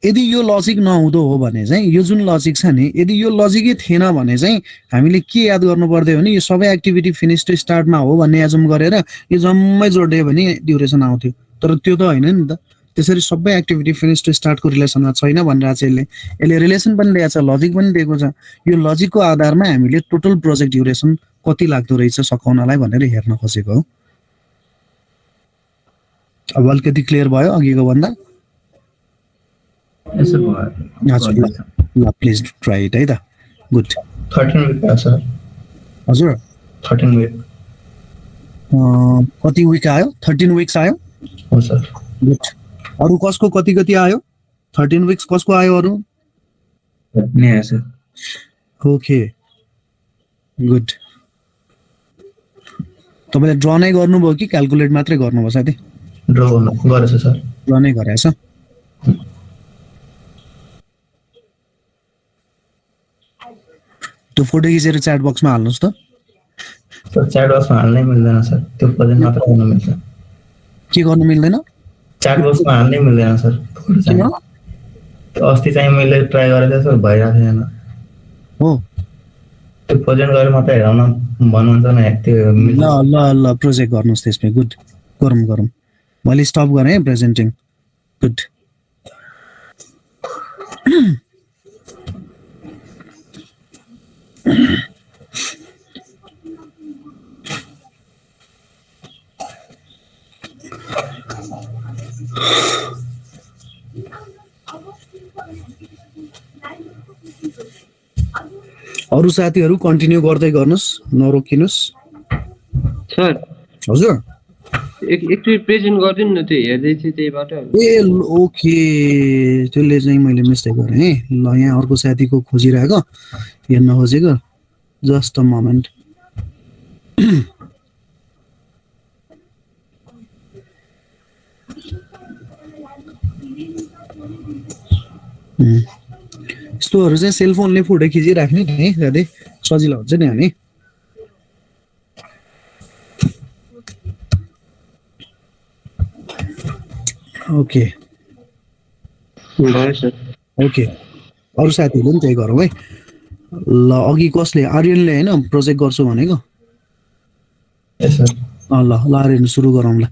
यदि यो लजिक नहुँदो हो भने चाहिँ यो जुन लजिक छ नि यदि यो लजिकै थिएन भने चाहिँ हामीले के याद गर्नु पर्दैन भने यो सबै एक्टिभिटी फिनिश टु स्टार्टमा हो भन्ने एजुम गरेर यो जम्मै जोड्यो भने ड्युरेसन आउँथ्यो तर त्यो त होइन नि त त्यसरी सबै एक्टिभिटी फिनिश टु स्टार्टको रिलेसनमा छैन भनेर चाहिँ यसले रिलेसन पनि दिएको छ लजिक पनि दिएको छ यो लजिकको आधारमा हामीले टोटल प्रोजेक्ट ड्युरेसन कति लाग्दो रहेछ सकाउनलाई भनेर हेर्न खोजेको हो अब अलिकति क्लियर भयो अघिको भन्दा ल प्लिज ट्राई इट है त गुड 13 विक सर हजुर 13 विक कति विक आयो 13 विक्स आयो हो सर गुड अरु कसको कति आयो 13 विक्स कसको आयो अरु नि आयो सर ओके गुड तपाईले ड्र नै गर्नुभयो कि क्याल्कुलेट मात्रै गर्नुभयो साथी ड्र गरेछ सर ड्र नै गरेछ त्यो फोटो खिचेर च्याट बक्समा हाल्नुस् त सर च्याट बक्समा हाल्नै मिल्दैन सर त्यो प्रोजेक्ट मात्र गर्न मिल्छ के गर्नु मिल्दैन च्याट बक्समा हाल्नै मिल्दैन सर अस्ति चाहिँ मैले ट्राई गरेको सर भइरहेको थिएन हो त्यो प्रोजेक्ट गरेर मात्र हेराउन भन्नुहुन्छ न त्यो ल प्रोजेक्ट गर्नुस् त्यसमै गुड गरौँ मैले स्टप गरेँ है प्रेजेन्टिङ गुड अरु साथीहरु कन्टिन्यू गर्दै गर्नुस् नरोकिनुस् सर हजुर एकचोटि प्रेजेन्ट गर्दिनु न त्यो हेर्दै थिएँ त्यहीबाट ए ओके त्यसले चाहिँ मैले मिस्टेक गरेँ है ल यहाँ अर्को साथीको खोजिरहेको हेर्न खोजेको जस्ट अ मोमेन्ट यस्तोहरू चाहिँ सेलफोनले फोटो खिचिराख्ने नि ज्यादै सजिलो हुन्छ नि अनि ओके भयो सर। ओके अरू साथीहरूले पनि त्यही गरौँ है ल अघि कसले आर्यनले होइन प्रोजेक्ट गर्छु भनेको यस सर ल ल आर्यन सुरु गरौँ ल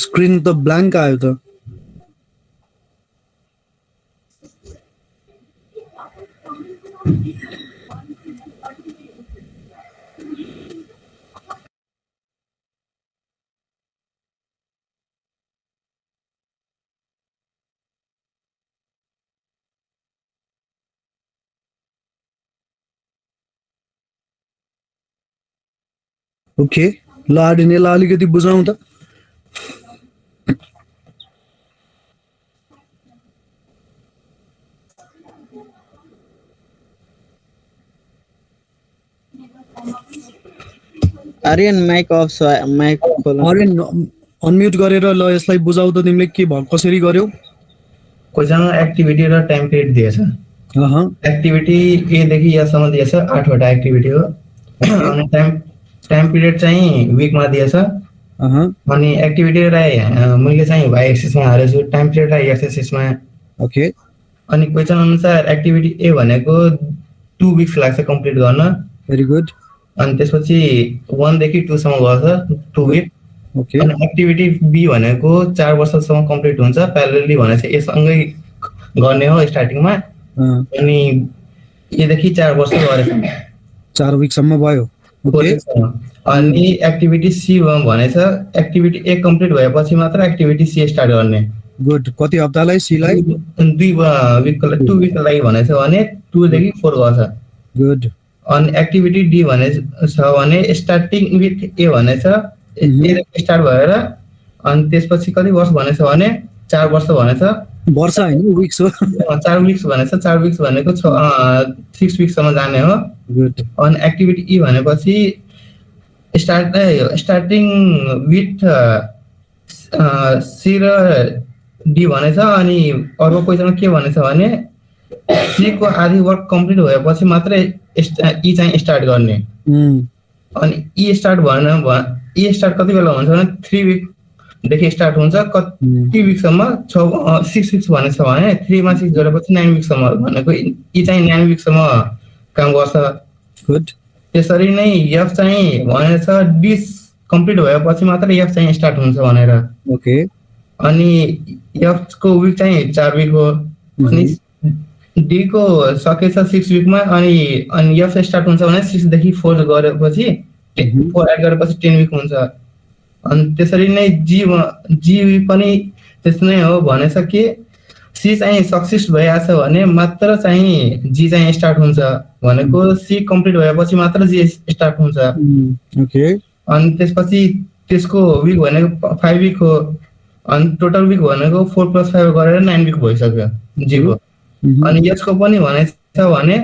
स्क्रिन त ब्ल्याङ्क आयो त ओके ल आर्यन यसलाई अलिकति बुझाउँ त आर्यन माइक अफ छ माइक खोल आर्यन अनम्युट गरेर ल यसलाई बुझाउ त तिमीले के भयो कसरी गर्यौ क्वेसनमा एक्टिभिटी र टाइम पिरियड दिएछ एक्टिभिटी ए देखि यहाँसम्म दिएछ 8 वटा एक्टिभिटी हो अनि टाइम पिरियड चाहिँ विकमा दिएछ अनि एक्टिभिटीलाई मैले चाहिँ वाइ एक्सिसमा हालेको छु टाइम पिरियडलाई एक्स एक्सिसमा ओके अनि क्वेसन अनुसार एक्टिभिटी ए भनेको 2 विक्स लाग्छ कम्प्लिट गर्न भेरी गुड अनि त्यसपछि 1 देखि 2 सम्म गर्छ 2 विक ओके अनि एक्टिभिटी बी भनेको 4 वर्षसम्म कम्प्लिट हुन्छ प्यारेलली भनेपछि यससँगै गर्ने हो स्टार्टिङमा अनि ए देखि 4 वर्ष गरेछ 4 विक सम्म भयो ओके अनि एक्टिभिटी सी भनेछ एक्टिभिटी ए कम्प्लिट भएपछि मात्र एक्टिभिटी सी स्टार्ट गर्ने गुड कति हप्तालाई सी लाई 2 विकको लागि भनेछ भने 2 देखि 4 गर्छ गुड अनि एक्टिभिटी डी भनेछ भने स्टार्टिङ विथ ए भनेछ ए देखि स्टार्ट भएर अनि त्यसपछि कति वर्ष भनेछ भने 4 वर्ष भनेछ वर्ष हैन विक्स हो 4 विक्स भनेछ 4 विक्स भनेको 6 विक्स सम्म जाने हो गुड अनि एक्टिभिटी ई भनेपछि स्टार्टिङ विथ सी र डी भनेछ अनि अर्को क्वेसनमा के भनेछ भने सी को आधी वर्क कम्प्लिट भएपछि मात्र ई चाहिँ स्टार्ट गर्ने अनि ई स्टार्ट ई स्टार्ट कति बेला हुन्छ भने 3 विक देखि स्टार्ट हुन्छ कति विक सम्म 6 विक्स भनेछ भने 3 मा 6 जोडेपछि 9 विक सम्म भनेको ई चाहिँ 9 विक सम्म काम गर्छ गुड त्यसरी नै एफ चाहिँ भनेछ डी कम्प्लिट भएपछि मात्र एफ चाहिँ स्टार्ट हुन्छ भनेर ओके अनि एफ को विक चाहिँ 4 विक हो अनि डी को सकेछ 6 विकमा अनि एफ स्टार्ट हुन्छ भने 6 देखि 4 गरेपछि 4 एड गरेपछि 10 विक हुन्छ अनि त्यसरी नै जी पनि त्यस्तै नै हो भनेछ कि सी चाहिँ सक्सेस भइहाल्छ भने मात्र चाहिँ जी चाहिँ स्टार्ट हुन्छ भनेको सी कम्प्लिट भएपछि मात्र जी स्टार्ट हुन्छ ओके अनि त्यसपछि त्यसको विक भनेको 5 विक हो अनि टोटल विक भनेको 4 + 5 गरेर 9 विक भइसक्यो जीको अनि यसको पनि भनेछ भने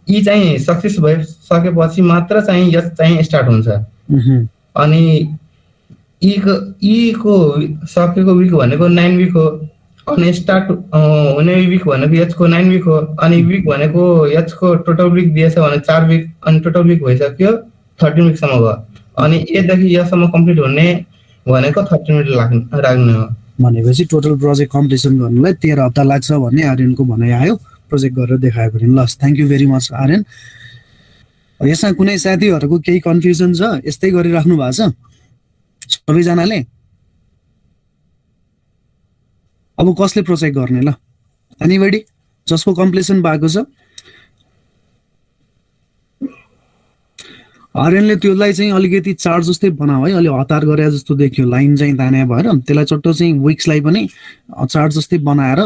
ई चाहिँ सक्सेस भइसकेपछि मात्र चाहिँ यस चाहिँ स्टार्ट हुन्छ अनि को सकेको विक भनेको 9 विक हो अनि स्टार्ट हुने विक भनेको एच को 9 विक हो अनि विक भनेको एच को टोटल विक दिएछ भने 4 विक अनि टोटल विक भइसक्यो 13 विक सम्म भयो अनि ए देखि यसम्म कम्प्लिट हुने भनेको 13 मिनेट लाग्ने हो भनेपछि टोटल प्रोजेक्ट कम्प्लिसन गर्नलाई 13 हप्ता लाग्छ भन्ने आर्यनको भनाइ आयो प्रोजेक्ट गरेर देखायो भने ल thank you very much Aryan यसमा कुनै साथीहरुको केही कन्फ्युजन छ यस्तै गरिराख्नु भएको छ सबैजनाले अब कसले प्रोजेक्ट गर्ने ल एनीबडी जसको कम्प्लिसन भएको छ आर्यनले त्यसलाई चाहिँ अलिकति चार्ट जस्तै बनाऊ है अलि हतार गरे जस्तो देखियो लाइन चाहिँ ताने भएर त्यसलाई चट्टो चाहिँ विक्सलाई पनि चार्ट जस्तै बनाएर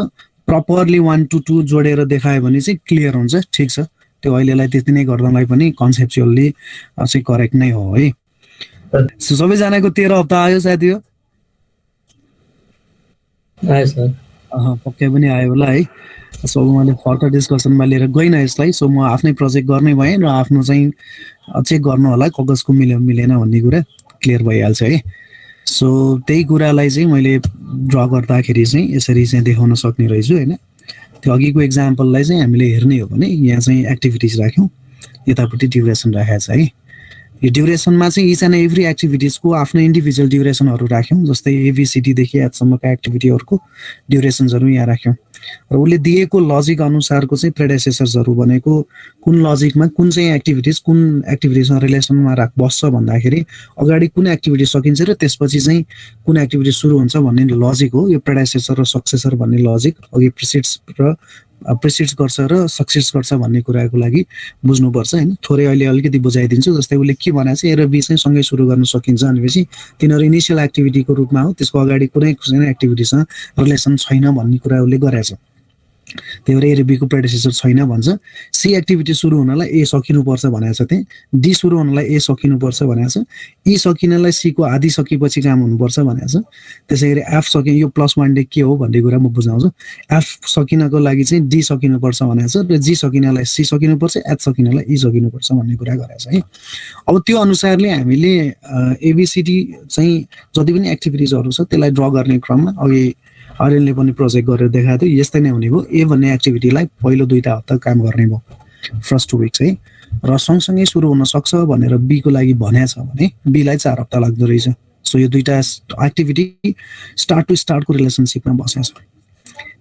प्रपरली 1 to 2 जोडेर देखायो भने चाहिँ क्लियर हुन्छ ठीक छ त्यो अहिलेलाई त्यति नै गर्नलाई पनि कन्सेप्चुअली चाहिँ करेक्ट नै हो है सबैजनाको 13 हप्ता आयो साथी हो आयो सर पक्कै पनि आयो होला है सो मैले फर्दर डिस्कसनमा लिएर गइन यसलाई सो म आफ्नै प्रोजेक्ट गर्ने भएँ र आफ्नो चाहिँ चेक गर्नु होला कगजको मिल्यो मिलेन भन्ने कुरा क्लियर भइहाल्छ है सो त्यही कुरालाई चाहिँ मैले ड्र गर्दाखेरि चाहिँ यसरी चाहिँ देखाउन सक्ने रहेछु हैन त्यो अघिको एक्जाम्पललाई चाहिँ हामीले हेर्ने हो भने यहाँ चाहिँ एक्टिभिटिज राख्यौं यतापट्टि ड्युरेसन राखेको छ है यो ड्युरेसनमा चाहिँ इच एन्ड एभ्री एक्टिभिटिजको आफ्नो इन्डिभिजुअल ड्युरेसनहरू राख्यौं जस्तै एबीसीडी देखि एचसम्मका एक्टिभिटीहरूको ड्युरेसन्सहरू यहाँ राख्यौं र उसले दिएको लजिक अनुसारको चाहिँ प्रेडेसेसर्सहरू भनेको कुन लजिकमा कुन चाहिँ एक्टिभिटिज कुन एक्टिभिटिजमा रिलेसनमा बस्छ भन्दाखेरि अगाडि कुन एक्टिभिटी सकिन्छ र त्यसपछि चाहिँ कुन एक्टिभिटी सुरु हुन्छ भन्ने लजिक हो यो प्रेडेसेसर र सक्सेसर भन्ने लजिक अघि प्रिसिड्स गर्छ र सक्सेस गर्छ भन्ने कुराको लागि बुझ्नुपर्छ हैन थोरै अहिले अलिकति बुझाइदिन्छु जस्तै उसले के भनेको छ ए र बी चाहिँ सँगै सुरु गर्न सकिन्छ भनेपछि तिनीहरु इनिशियल एक्टिभिटीको रूपमा हो त्यसको अगाडि कुनै एक्टिभिटीसँग रिलेसन छैन भन्ने कुरा उसले गरेछ त्यही भएर ए र बी को प्रेडेसेसर छैन भन्छ सी एक्टिभिटी सुरु हुनलाई ए सकिनुपर्छ भनेको छ त्यही डी सुरु हुनलाई ए सकिनुपर्छ भनेको छ ई सकिनलाई सी को आधी सकेपछि काम हुनुपर्छ भनेको छ त्यसैगरी एफ सकिन यो +1 डे के हो भन्ने कुरा म बुझाउँछु एफ सकिनको लागि चाहिँ डी सकिनुपर्छ भनेको छ र जी सकिनलाई सी सकिनुपर्छ एच सकिनलाई ई सकिनुपर्छ भन्ने कुरा गरेछ है अब त्यो अनुसारले हामीले एबीसीडी चाहिँ जति पनि एक्टिभिटीजहरु छ त्यसलाई ड्र गर्ने क्रममा अघि आर्यनले पनि प्रोजेक्ट गरेर देखाएको थियो यस्तै नै हुने भयो ए भन्ने एक्टिभिटीलाई पहिलो दुईटा हप्ता काम गर्ने भयो फर्स्ट 2 विक्स है र सँगसँगै सुरु हुन सक्छ भनेर बी को लागि भनेको छ भने बी लाई 4 हप्ता लाग्दो रहेछ सो यो दुईटा एक्टिभिटी स्टार्ट टु स्टार्ट को रिलेसनशिपमा बसेको छ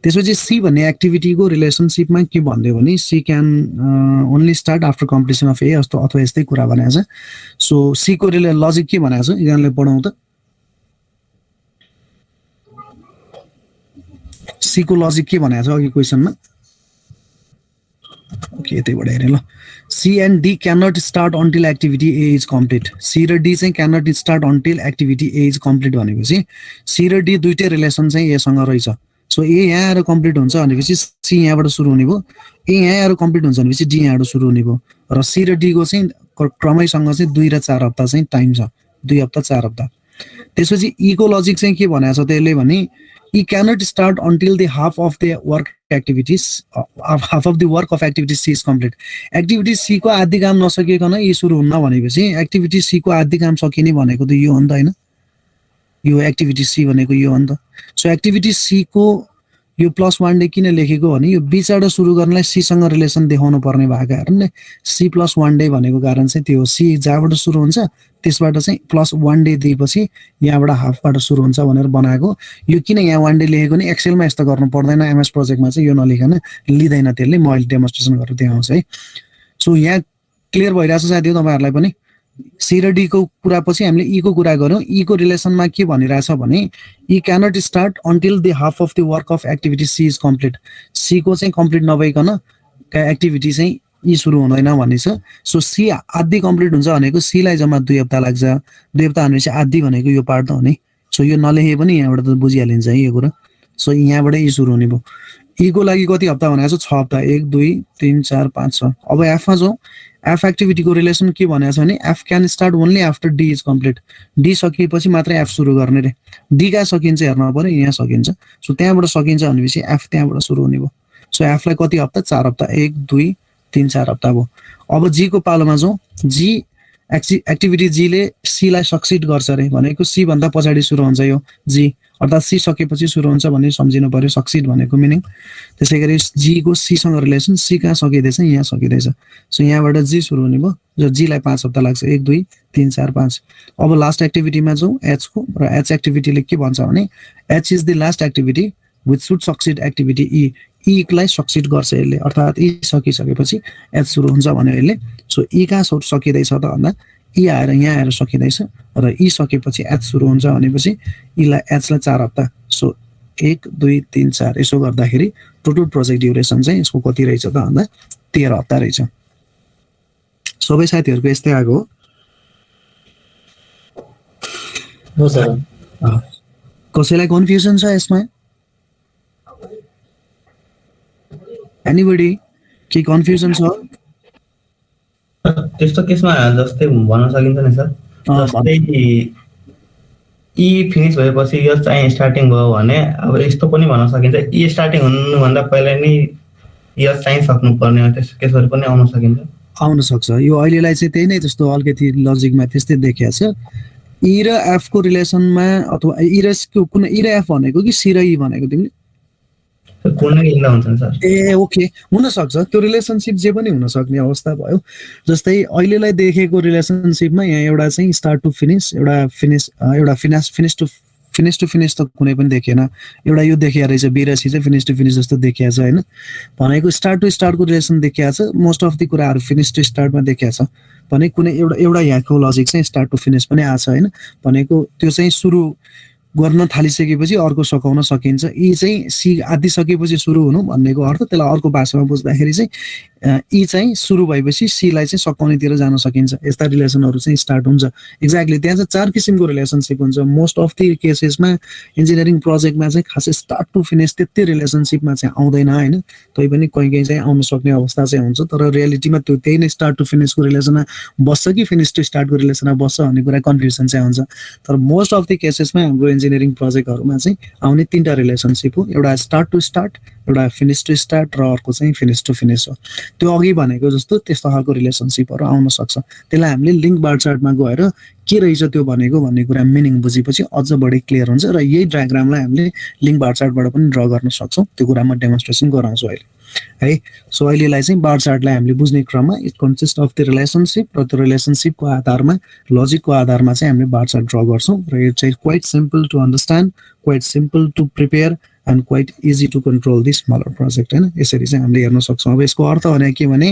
त्यसपछि सी भन्ने एक्टिभिटीको रिलेसनशिपमा के भन्दै भने C can only start after completion of A अथवा यस्तै कुरा भनेको छ सो सी को लजिक के भनेको छ यहाँले पढाउँ त सी को लजिक के भनेको छ अघि क्वेशनमा ओके यतैबाट हेरे ल c and D can not start until activity A is complete c र डी चाहिँ can not start until activity A is complete भनेपछि सी र डी दुईटै रिलेसन चाहिँ एसँग रहेछ सो ए यहाँ आएर कम्प्लिट हुन्छ भनेपछि सी यहाँबाट सुरु हुने भयो ए यहाँ आएर कम्प्लिट हुन्छ भनेपछि डी यहाँबाट सुरु हुने भयो र सी र डी को चाहिँ क्रमैसँग चाहिँ 2 र 4 हप्ता चाहिँ टाइम छ 2 हप्ता 4 हप्ता त्यसपछि ई को लजिक चाहिँ के भनेको छ त्यसले भने he cannot start until the half of the work activities half of the work of activity C is complete activity C को आधी काम नसकेकन यी सुरु हुन्न भनेपछि एक्टिभिटी C को आधी काम सकिने भनेको त यो हो नि त हैन यो एक्टिभिटी C भनेको यो हो नि त सो एक्टिभिटी C को यो +1 डे किन लेखेको भने यो बीचबाट सुरु गर्नलाई C सँग रिलेसन देखाउन पर्ने भएको कारणले C +1 डे भनेको कारण चाहिँ त्यो C जहाँबाट सुरु हुन्छ त्यसबाट चाहिँ +1 डे दिएपछि यहाँबाट हाफबाट सुरु हुन्छ भनेर बनाएको यो किन यहाँ 1 डे लेखेको नि एक्सेलमा यस्तो गर्नु पर्दैन एमएस प्रोजेक्टमा चाहिँ यो नलेखन लिदैन त्यसले म अहिले डेमोन्स्ट्रेसन गरेर देखाउँछु है सो यहाँ क्लियर भइराछ साथीहरु तपाईहरुलाई पनि सी र डी को कुरा पछि हामीले ई को कुरा गर्यौं ई को रिलेसनमा के भनिराछ भने E can not start until the half of the work of activity C is complete C को चाहिँ कम्प्लिट नभइकन एक्टिभिटी चाहिँ ई सुरु हुँदैन भनिन्छ सो सी आधी कम्प्लिट हुन्छ भनेको सी लाई जम्मा 2 हप्ता लाग्छ 2 हप्ता भनेपछि आधी भनेको यो पार्ट त हो नि सो यो नलेखे पनि यहाँबाट त बुझिहालिन्छ है यो कुरा सो यहाँबाट ई सुरु हुने भयो ई को लागि कति हप्ता भनेको छ 6 हप्ता 1 2 3 4 5 6 अब एफ मा जाउँ एफ एक्टिभिटी को रिलेसन के भनेको छ भने F can start only after D is complete D सकिएपछि मात्रै एफ सुरु गर्न रे डी का सकिन्छ हेर्न पर्यो यहाँ सकिन्छ सो त्यहाँबाट सकिन्छ भनेपछि एफ त्यहाँबाट सुरु हुने भयो सो एफ लाई कति हप्ता 4 हप्ता 1 2 3 4 हप्ता भयो अब जी को पालोमा जाउँ जी एक्टिभिटी जी ले सी लाई सक्सिड गर्छ रे भनेको सी भन्दा पछाडी सुरु हुन्छ यो जी अर्थात सी सकेपछि सुरु हुन्छ भन्ने सम्झिनु पर्यो सक्सिड भनेको मिनिङ त्यसैगरी जी को सी सँग रिलेसन सी कहाँ सकिदैछ यहाँ सकिदैछ सो यहाँबाट जी सुरु हुने भयो जो जी लाई 5 हप्ता लाग्छ 1 2 3 4 5 अब लास्ट एक्टिभिटीमा जाउँ एच को र एच एक्टिभिटीले के भन्छ भने H is the last activity which should succeed activity E E लाई सक्सिड गर्छ यसले अर्थात ई सकिसकेपछि एच सुरु हुन्छ भन्यो यसले सो ई कहाँ सकिदैछ त भन्दा ई आएर यहाँ आएर सकिदैछ र ई सकेपछि एच सुरु हुन्छ भनेपछि ई लाई एच लाई 4 हप्ता सो 1 2 3 4 यसो गर्दाखेरि टोटल प्रोजेक्ट ड्युरेसन चाहिँ यसको कति रहेछ त भन्दा 13 हप्ता रहेछ सबै साथीहरुको यस्तै आएको हो सर कसैलाई कन्फ्युजन छ यसमा एनीबडी के कन्फ्युजन छ त्यस्तो केसमा जस्तै भन्न सकिन्छ नि सर जस्तै ई फिनिश भएपछि यो चाहिँ स्टार्टिङ भयो भने अब यस्तो पनि भन्न सकिन्छ ई स्टार्टिङ हुनुभन्दा पहिला नै यो चाहिँ सक्नुपर्ने हो त्यस्तो केसहरु पनि आउन सकिन्छ आउन सक्छ यो अहिलेलाई चाहिँ त्यही नै जस्तो अलिकति लजिकमा त्यस्तै देखिया छ ई र एफ को रिलेसनमा अथवा ई र कुन ई र एफ भनेको कि सी र ई भनेको तिमीले कुनै इल्ला हुन्छ सर ए ओके हुन सक्छ त्यो रिलेसनशिप जे पनि हुन सक्ने अवस्था भयो जस्तै अहिलेलाई देखेको रिलेसनशिपमा यहाँ एउटा चाहिँ स्टार्ट टु फिनिश एउटा फिनिश टु फिनिश त कुनै पनि देखिएन एउटा यो देखिया रहेछ बी र सी चाहिँ फिनिश टु फिनिश जस्तो देखिया छ हैन भनेको स्टार्ट टु स्टार्टको रिलेसन देखिया छ मोस्ट अफ द कुराहरु फिनिश टु स्टार्टमा देखिया छ भने कुनै एउटा यहाँको लजिक चाहिँ स्टार्ट टु फिनिश पनि आछ हैन भनेको त्यो चाहिँ सुरु गर्न थालिसकेपछि अर्को सकाउन सकिन्छ यी चाहिँ सी आदि सकेपछि सुरु हुनु भन्नेको अर्थ त्यसलाई अर्को भाषामा बुझ्दाखेरि चाहिँ यी चाहिँ सुरु भएपछि सी लाई चाहिँ सकाउनेतिर जान सकिन्छ यस्ता रिलेसनहरु चाहिँ स्टार्ट हुन्छ एक्ज्याक्टली त्यहाँ चाहिँ 4 किसिमको रिलेसनशिप हुन्छ मोस्ट अफ द केसेसमा इन्जिनियरिङ प्रोजेक्टमा चाहिँ खासै स्टार्ट टु फिनिश त्यति रिलेसनशिपमा चाहिँ आउँदैन हैन तैपनि कहीं चाहिँ आउन सक्ने अवस्था चाहिँ हुन्छ तर रियालिटीमा त्यो त्यही नै स्टार्ट टु फिनिशको रिलेसनमा बस्छ कि फिनिश टु स्टार्टको रिलेसनमा बस्छ भन्ने कुरा कन्फ्युजन चाहिँ हुन्छ तर मोस्ट अफ द केसेसमा हाम्रो इन्जिनियरिङ प्रोजेक्टहरुमा चाहिँ आउने 3टा रिलेसनशिप हो एउटा स्टार्ट टु स्टार्ट एउटा फिनिश टु स्टार्ट र अर्को चाहिँ फिनिश टु फिनिश हो त्यो अघि भनेको जस्तो त्यस्तो खालको रिलेसनशिपहरु आउन सक्छ त्यसलाई हामीले लिंक बार चार्टमा गएर के रहेछ त्यो भनेको भन्ने कुरा मिनिङ बुझेपछि अझ बढी क्लियर हुन्छ र यही डायग्रामलाई हामीले लिंक बार चार्टबाट पनि ड्रा गर्न सक्छौं त्यो कुरा म डेमोन्स्ट्रेसन गराउँछु अहिले है सो अहिलेलाई चाहिँ बार चार्टलाई हामीले बुझ्ने क्रममा it consist of the relationship र त्यो रिलेसनशिपको आधारमा लजिकको आधारमा चाहिँ हामीले बार चार्ट ड्रा गर्छौं र यो चाहिँ quite simple to understand quite simple to prepare and quite easy to control this smaller project हैन यसरी चाहिँ हामीले हेर्न सक्छौं अब यसको अर्थ भने के भने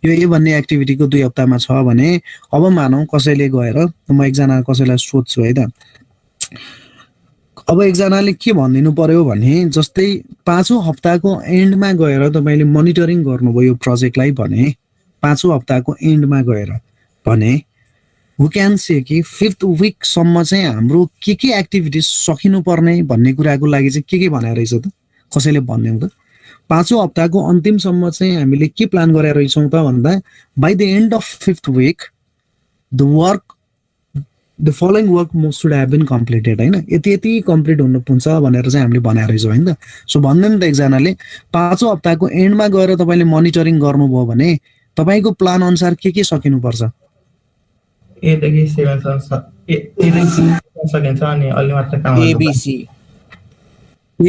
यो ए भन्ने एक्टिभिटीको 2 हप्तामा छ भने अब मानौ कसैले गएर म एकजना कसैलाई सोध्छु है त अब एकजनाले के भन्दिनु पर्यो भने जस्तै 5औं हप्ताको एन्डमा गएर तपाईले मोनिटरिङ गर्नुभयो यो प्रोजेक्टलाई भने 5औं हप्ताको एन्डमा गएर भने who can say कि 5th week सम्म चाहिँ हाम्रो के एक्टिभिटीज सकिनु पर्ने भन्ने कुराको लागि चाहिँ के भनेर रहेछ त कसैले भन्दिनु त 5औं हप्ताको अन्तिम सम्म चाहिँ हामीले के प्लान गरेर रहेछौं त भन्दा by the end of 5th week the following work should have been completed हैन यति कम्प्लिट हुनु पुग्छ भनेर चाहिँ हामीले भनेर रहेछौं हैन त सो भन्दैन त एकजनाले 5औं हप्ताको एन्डमा गएर तपाईले मोनिटरिङ गर्नुभयो भने तपाईको प्लान अनुसार के सकिनु पर्छ ए देखि 7 सकिन्छ अनि अलि मात्र काम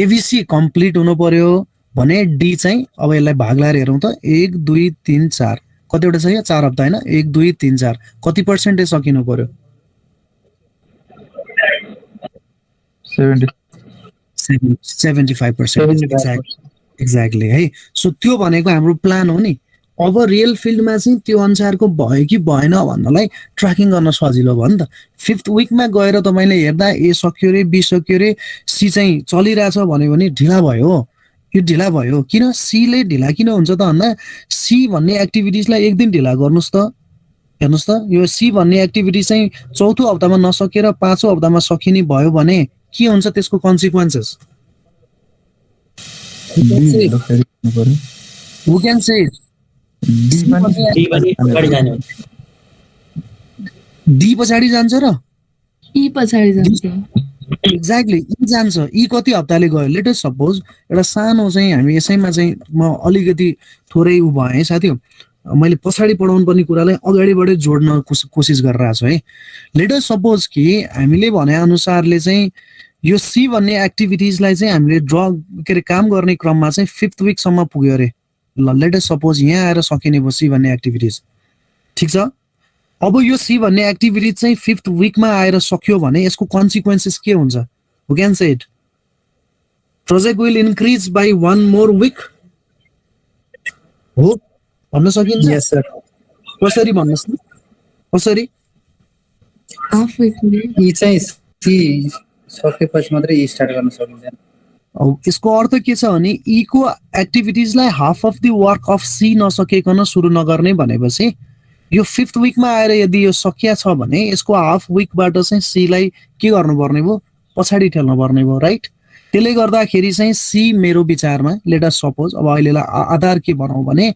एबीसी कम्प्लिट हुनु पर्यो भने डी चाहिँ अब यसलाई भाग लाएर हेरौं त 1 2 3 4 कतिवटा छ यो 4 हप्ता हैन 1 2 3 4 कति पर्सेन्टेज सकिनु पर्यो 75% एक्ज्याक्टली है सो त्यो भनेको हाम्रो प्लान हो नि अब रियल फिल्डमा चाहिँ त्यो अनुसारको भयो कि भएन भन्नलाई ट्र्याकिङ गर्न सजिलो भयो नि त 5th विकमा गएर तपाईले हेर्दा ए सक्यो रे बी सक्यो रे सी चाहिँ चलिरहेछ भन्यो भने ढिला भयो यो ढिला भयो किन सी ले ढिला किन हुन्छ त भन्दा सी भन्ने एक्टिभिटीजलाई एक दिन ढिला गर्नुस् त हेर्नुस् त यो सी भन्ने एक्टिभिटी चाहिँ 4थो हप्तामा नसकेर 5औं हप्तामा सकिने भयो भने के हुन्छ त्यसको consequences who can say it? D पछाडी जान्छ र ई पछाडी जान्छ एक्ज्याक्टली ई जान्छ ई कति हप्ताले गयो लेट अस सपोज एउटा सानो चाहिँ हामी यसैमा चाहिँ म अलिकति थोरै उ भए साथी मैले पछाडि पढाउनु पर्ने कुरालाई अगाडिबाटै जोड्न कोसिस गरिरहेको छु है। लेट अस सपोज कि हामीले भने अनुसारले चाहिँ यो सी भन्ने एक्टिभिटिजलाई चाहिँ हामीले के अरे काम गर्ने क्रममा चाहिँ 5th विकसम्म पुग्यो अरे। ल लेट अस सपोज यहाँ आएर सकिने भयो सी भन्ने एक्टिभिटिज, ठिक छ। अब यो सी भन्ने एक्टिभिटिज चाहिँ 5th विकमा आएर सक्यो भने यसको कन्सिक्वेन्सेस के हुन्छ? Who can say it? Project will increase by 1 more week हो भन्न सकिन्छ? Yes sir. कसरी भन्नुहोस् न, कसरी? हाफ विकले यी चाहिँ सी सकेपछि मात्रै स्टार्ट गर्न सकिन्छ। अब यसको अर्थ के छ भने ई को एक्टिभिटिजलाई half of the work of C नसकेकन सुरु नगर्ने भनेपछि यो 5th विकमा आएर यदि यो सकिया छ भने यसको हाफ विकबाट चाहिँ सी लाई के गर्नुपर्ने भयो? पछाडि ठेल्नु पर्ने भयो, राइट? त्यसले गर्दाखेरि चाहिँ सी मेरो विचारमा लेट अस सपोज अब अहिलेलाई आधार के बनाऊ भने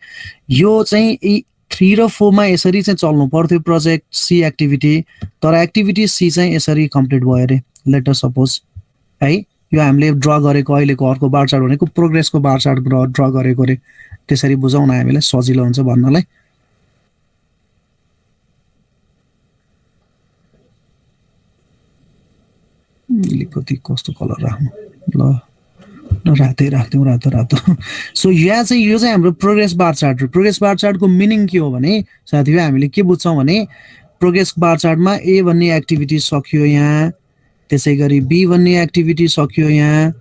यो चाहिँ 3 र 4 मा यसरी चाहिँ चल्नु पर्थ्यो प्रोजेक्ट सी एक्टिभिटी, तर एक्टिभिटी सी चाहिँ यसरी कम्प्लिट भयो अरे। लेट अस सपोज है, यो हामीले ड्र गरेको अहिलेको अर्को बार चार्ट भनेको प्रोग्रेसको बार चार्ट ड्र गरेको रे। त्यसरी बुझाउन हामीलाई सजिलो हुन्छ भन्नलाई। कति कस्तो कलर राख्नु, ल रातै राख्थ्यौँ, रातो। सो यहाँ चाहिँ यो चाहिँ हाम्रो प्रोग्रेस बार चार्ट हो। प्रोग्रेस बार चार्टको मिनिङ के हो भने साथीभाइ हामीले के बुझ्छौँ भने प्रोग्रेस बार चार्टमा ए भन्ने एक्टिभिटी सक्यो यहाँ, त्यसै गरी बी भन्ने एक्टिभिटी सक्यो यहाँ,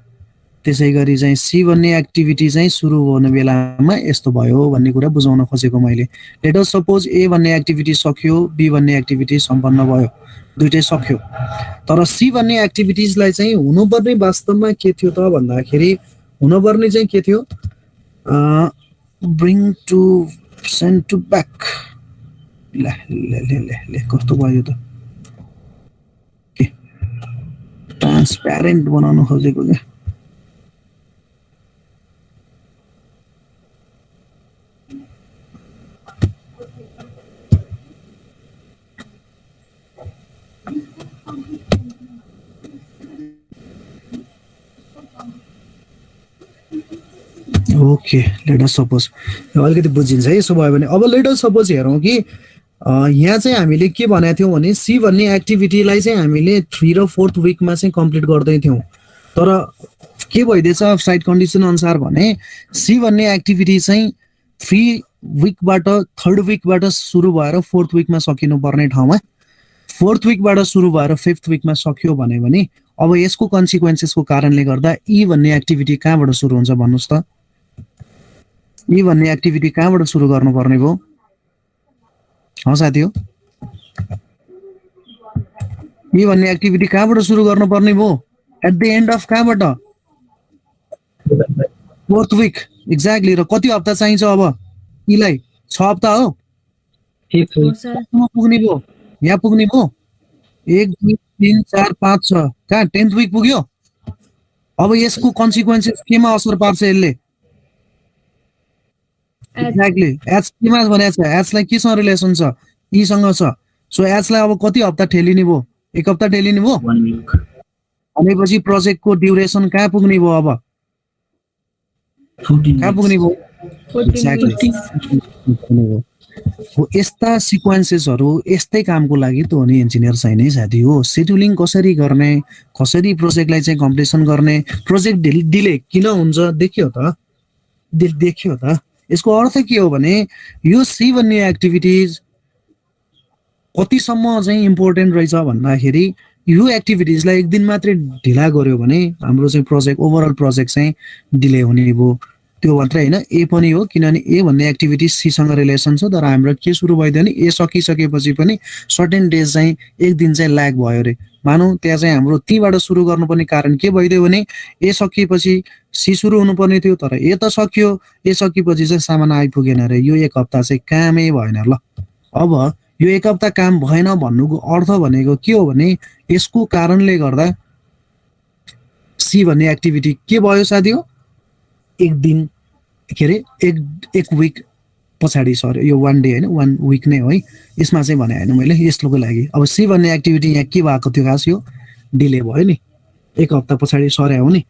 त्यसै गरी चाहिँ सी भन्ने एक्टिभिटी चाहिँ सुरु हुने बेलामा यस्तो भयो भन्ने कुरा बुझाउन खोजेको मैले। लेट अस सपोज ए भन्ने एक्टिभिटी सक्यो, बी भन्ने एक्टिभिटी सम्पन्न भयो, दुइटै सक्यो। तर सी भन्ने एक्टिभिटिजलाई चाहिँ हुनुपर्ने वास्तवमा के थियो त भन्दाखेरि हुनुपर्ने चाहिँ के थियो? Bring to send to back. ले कस्तो भयो त? ट्रान्सप्यारेन्ट बनाउनु खोजेको क्या। ओके, लेट अस सपोज अलिकति बुझिन्छ है। यसो भयो भने अब लेट अस सपोज हेरौँ कि यहाँ चाहिँ हामीले के भनेको थियौँ भने सी भन्ने एक्टिभिटीलाई चाहिँ हामीले 3 र 4th विकमा चाहिँ कम्प्लिट गर्दै थियौँ, तर के भइदिएछ साइड कन्डिसन अनुसार भने सी भन्ने एक्टिभिटी चाहिँ 3 विकबाट 3rd विकबाट सुरु भएर 4th विकमा सकिनु पर्ने ठाउँमा 4th विकबाट सुरु भएर 5th विकमा सक्यो भने अब यसको कन्सिक्वेन्सेसको कारणले गर्दा ई भन्ने एक्टिभिटी कहाँबाट सुरु हुन्छ भन्नुहोस् त? ई भन्ने एक्टिभिटी कहाँबाट सुरु गर्नुपर्ने भयो? साथी हो, ई भन्ने एक्टिभिटी कहाँबाट सुरु गर्नुपर्ने भयो? एट द एन्ड अफ कहाँबाट? 4th week, exactly. र कति हप्ता चाहिन्छ अब यीलाई? 6 हप्ता हो। पुग्ने भयो, यहाँ पुग्ने भयो 1 2 3 4 5 6 कहाँ 10th विक पुग्यो। अब यसको कन्सिक्वेन्सेस केमा असर पार्छ यसले? एक्ज्याक्टली एच केमा भनेको छ? एचलाई केसँग रिलेसन छ? ई सँग छ। सो एचलाई अब कति हप्ता ठेलिने भयो? 1 हप्ता ठेलिने भयो। 1 विक भनेपछि प्रोजेक्टको ड्युरेसन कहाँ पुग्ने भयो? अब 14 कहाँ पुग्ने भयो? एक्ज्याक्टली। हो यस्ता सिक्वेन्सेसहरू यस्तै कामको लागि त हो नि इन्जिनियर चाहिँ नै साथी हो। सेड्युलिङ कसरी गर्ने, कसरी प्रोजेक्टलाई चाहिँ कम्प्लिसन गर्ने, प्रोजेक्ट डिले किन हुन्छ देखियो त? देखियो त? यसको अर्थ के हो भने यो सी भन्ने एक्टिभिटिज कतिसम्म चाहिँ इम्पोर्टेन्ट रहेछ भन्दाखेरि यो एक्टिभिटिजलाई 1 दिन मात्रै ढिला गर्यो भने हाम्रो चाहिँ प्रोजेक्ट ओभरअल प्रोजेक्ट चाहिँ डिले हुने भयो। त्यो मात्रै होइन, ए पनि हो, किनभने ए भन्ने एक्टिभिटी सीसँग रिलेसन छ, तर हाम्रो के सुरु भइदियो भने ए सकिसकेपछि पनि सर्टेन डेज चाहिँ 1 दिन चाहिँ ल्याग भयो अरे। मानौँ त्यहाँ चाहिँ हाम्रो तीबाट सुरु गर्नुपर्ने कारण के भइदियो भने ए सकिएपछि सी सुरु हुनुपर्ने थियो, तर ए त सक्यो, ए सकेपछि चाहिँ सामान आइपुगेन अरे। यो 1 हप्ता चाहिँ कामै भएन। ल अब यो 1 हप्ता काम भएन भन्नुको अर्थ भनेको के हो भने यसको कारणले गर्दा सी भन्ने एक्टिभिटी के भयो साथी हो? 1 दिन के अरे 1 विक पछाडि सर्यो। यो 1 डे होइन, 1 विक नै हो है। यसमा चाहिँ भने होइन मैले यस्तोको लागि। अब सी भन्ने एक्टिभिटी यहाँ के भएको थियो खास? यो डिले भयो नि, 1 हप्ता पछाडि सर्या हो नि।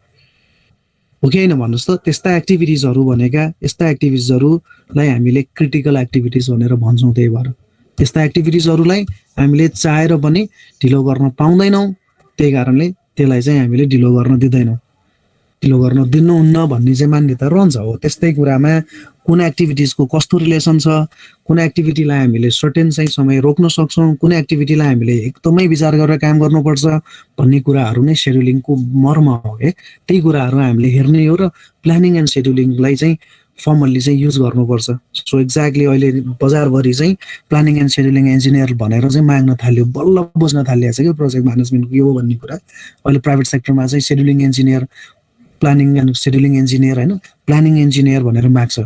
हो कि होइन भन्नुहोस् त। त्यस्ता एक्टिभिटिजहरू भनेका यस्ता एक्टिभिटिजहरूलाई हामीले क्रिटिकल एक्टिभिटिज भनेर भन्छौँ। त्यही भएर त्यस्ता एक्टिभिटिजहरूलाई हामीले चाहेर पनि ढिलो गर्न पाउँदैनौँ। त्यही कारणले त्यसलाई चाहिँ हामीले ढिलो गर्न दिँदैनौँ, ढिलो गर्न दिनुहुन्न भन्ने चाहिँ मान्यता रहन्छ। हो त्यस्तै कुरामा कुन एक्टिभिटिजको कस्तो रिलेसन छ, कुन एक्टिभिटीलाई हामीले सर्टेन चाहिँ समय रोक्न सक्छौँ, कुन एक्टिभिटीलाई हामीले एकदमै विचार गरेर काम गर्नुपर्छ भन्ने कुराहरू नै सेड्युलिङको मर्म हो के। त्यही कुराहरू हामीले हेर्ने हो र प्लानिङ एन्ड सेड्युलिङलाई चाहिँ फर्मल्ली चाहिँ युज गर्नुपर्छ। सो एक्ज्याक्टली अहिले बजारभरि चाहिँ प्लानिङ एन्ड सेड्युलिङ इन्जिनियर भनेर चाहिँ माग्न थाल्यो, बल्ल बुझ्न थालिएको छ कि प्रोजेक्ट म्यानेजमेन्ट के हो भन्ने कुरा। अहिले प्राइभेट सेक्टरमा चाहिँ scheduling engineer, planning and scheduling engineer होइन, प्लानिङ इन्जिनियर भनेर माग्छ।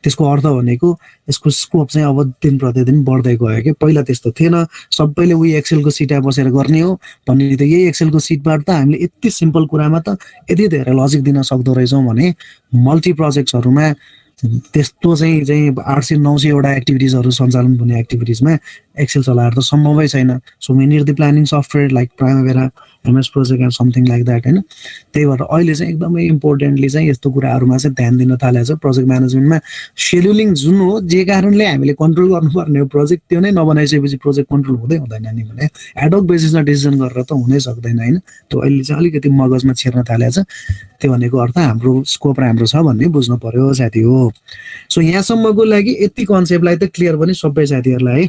त्यसको अर्थ भनेको यसको स्कोप चाहिँ अब दिन प्रतिदिन बढ्दै गयो कि। पहिला त्यस्तो थिएन, सबैले उही एक्सेलको सिटमा बसेर गर्ने हो भन्ने त यही एक्सेलको सिटबाट त हामीले यति सिम्पल कुरामा त यति धेरै लजिक दिन सक्दो रहेछौँ भने मल्टी प्रोजेक्ट्सहरूमा त्यस्तो चाहिँ 800-900 एक्टिभिटिजहरू सञ्चालन हुने एक्टिभिटिजमा एक्सेल चलाएर त सम्भवै छैन। So we need the planning software like Primavera, MS project and something like that होइन। त्यही भएर अहिले चाहिँ एकदमै इम्पोर्टेन्टली चाहिँ यस्तो कुराहरूमा चाहिँ ध्यान दिन थालेको छ प्रोजेक्ट म्यानेजमेन्टमा। सेड्युलिङ जुन हो जे कारणले हामीले कन्ट्रोल गर्नुपर्ने हो प्रोजेक्ट, त्यो नै नबनाइसकेपछि प्रोजेक्ट कन्ट्रोल हुँदैन नि भने एडहक बेसिसमा डिसिजन गरेर त हुनै सक्दैन होइन। त्यो अहिले चाहिँ अलिकति मगजमा छिर्न थालेको छ। त्यो भनेको अर्थ हाम्रो स्कोप राम्रो छ भन्ने बुझ्नु पर्यो साथी हो। सो यहाँसम्मको लागि यति कन्सेप्टलाई त क्लियर पनि सबै साथीहरूलाई है,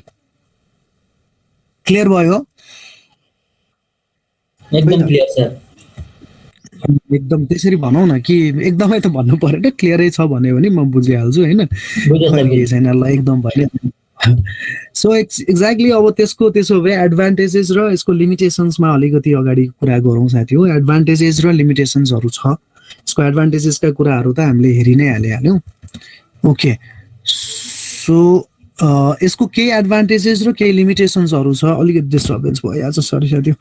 क्लियर भयो? एकदम क्लियर सर। एकदम त्यसरी भनौँ न कि एकदमै त भन्नु परेन, क्लियरै छ भन्यो भने म बुझिहाल्छु होइन। छैन ल एकदम भयो। सो एक्ज्याक्टली अब त्यसो भए एडभान्टेजेस र यसको लिमिटेसन्समा अलिकति अगाडि कुरा गरौँ साथी हो। एडभान्टेजेस र लिमिटेसन्सहरू छ। यसको एडभान्टेजेसका कुराहरू त हामीले हेरि नै हाल्यौँ। ओके, सो यसको केही एडभान्टेजेस र केही लिमिटेसन्सहरू छ। अलिकति डिस्टर्बेन्स भइहाल्छ, सरी साथी।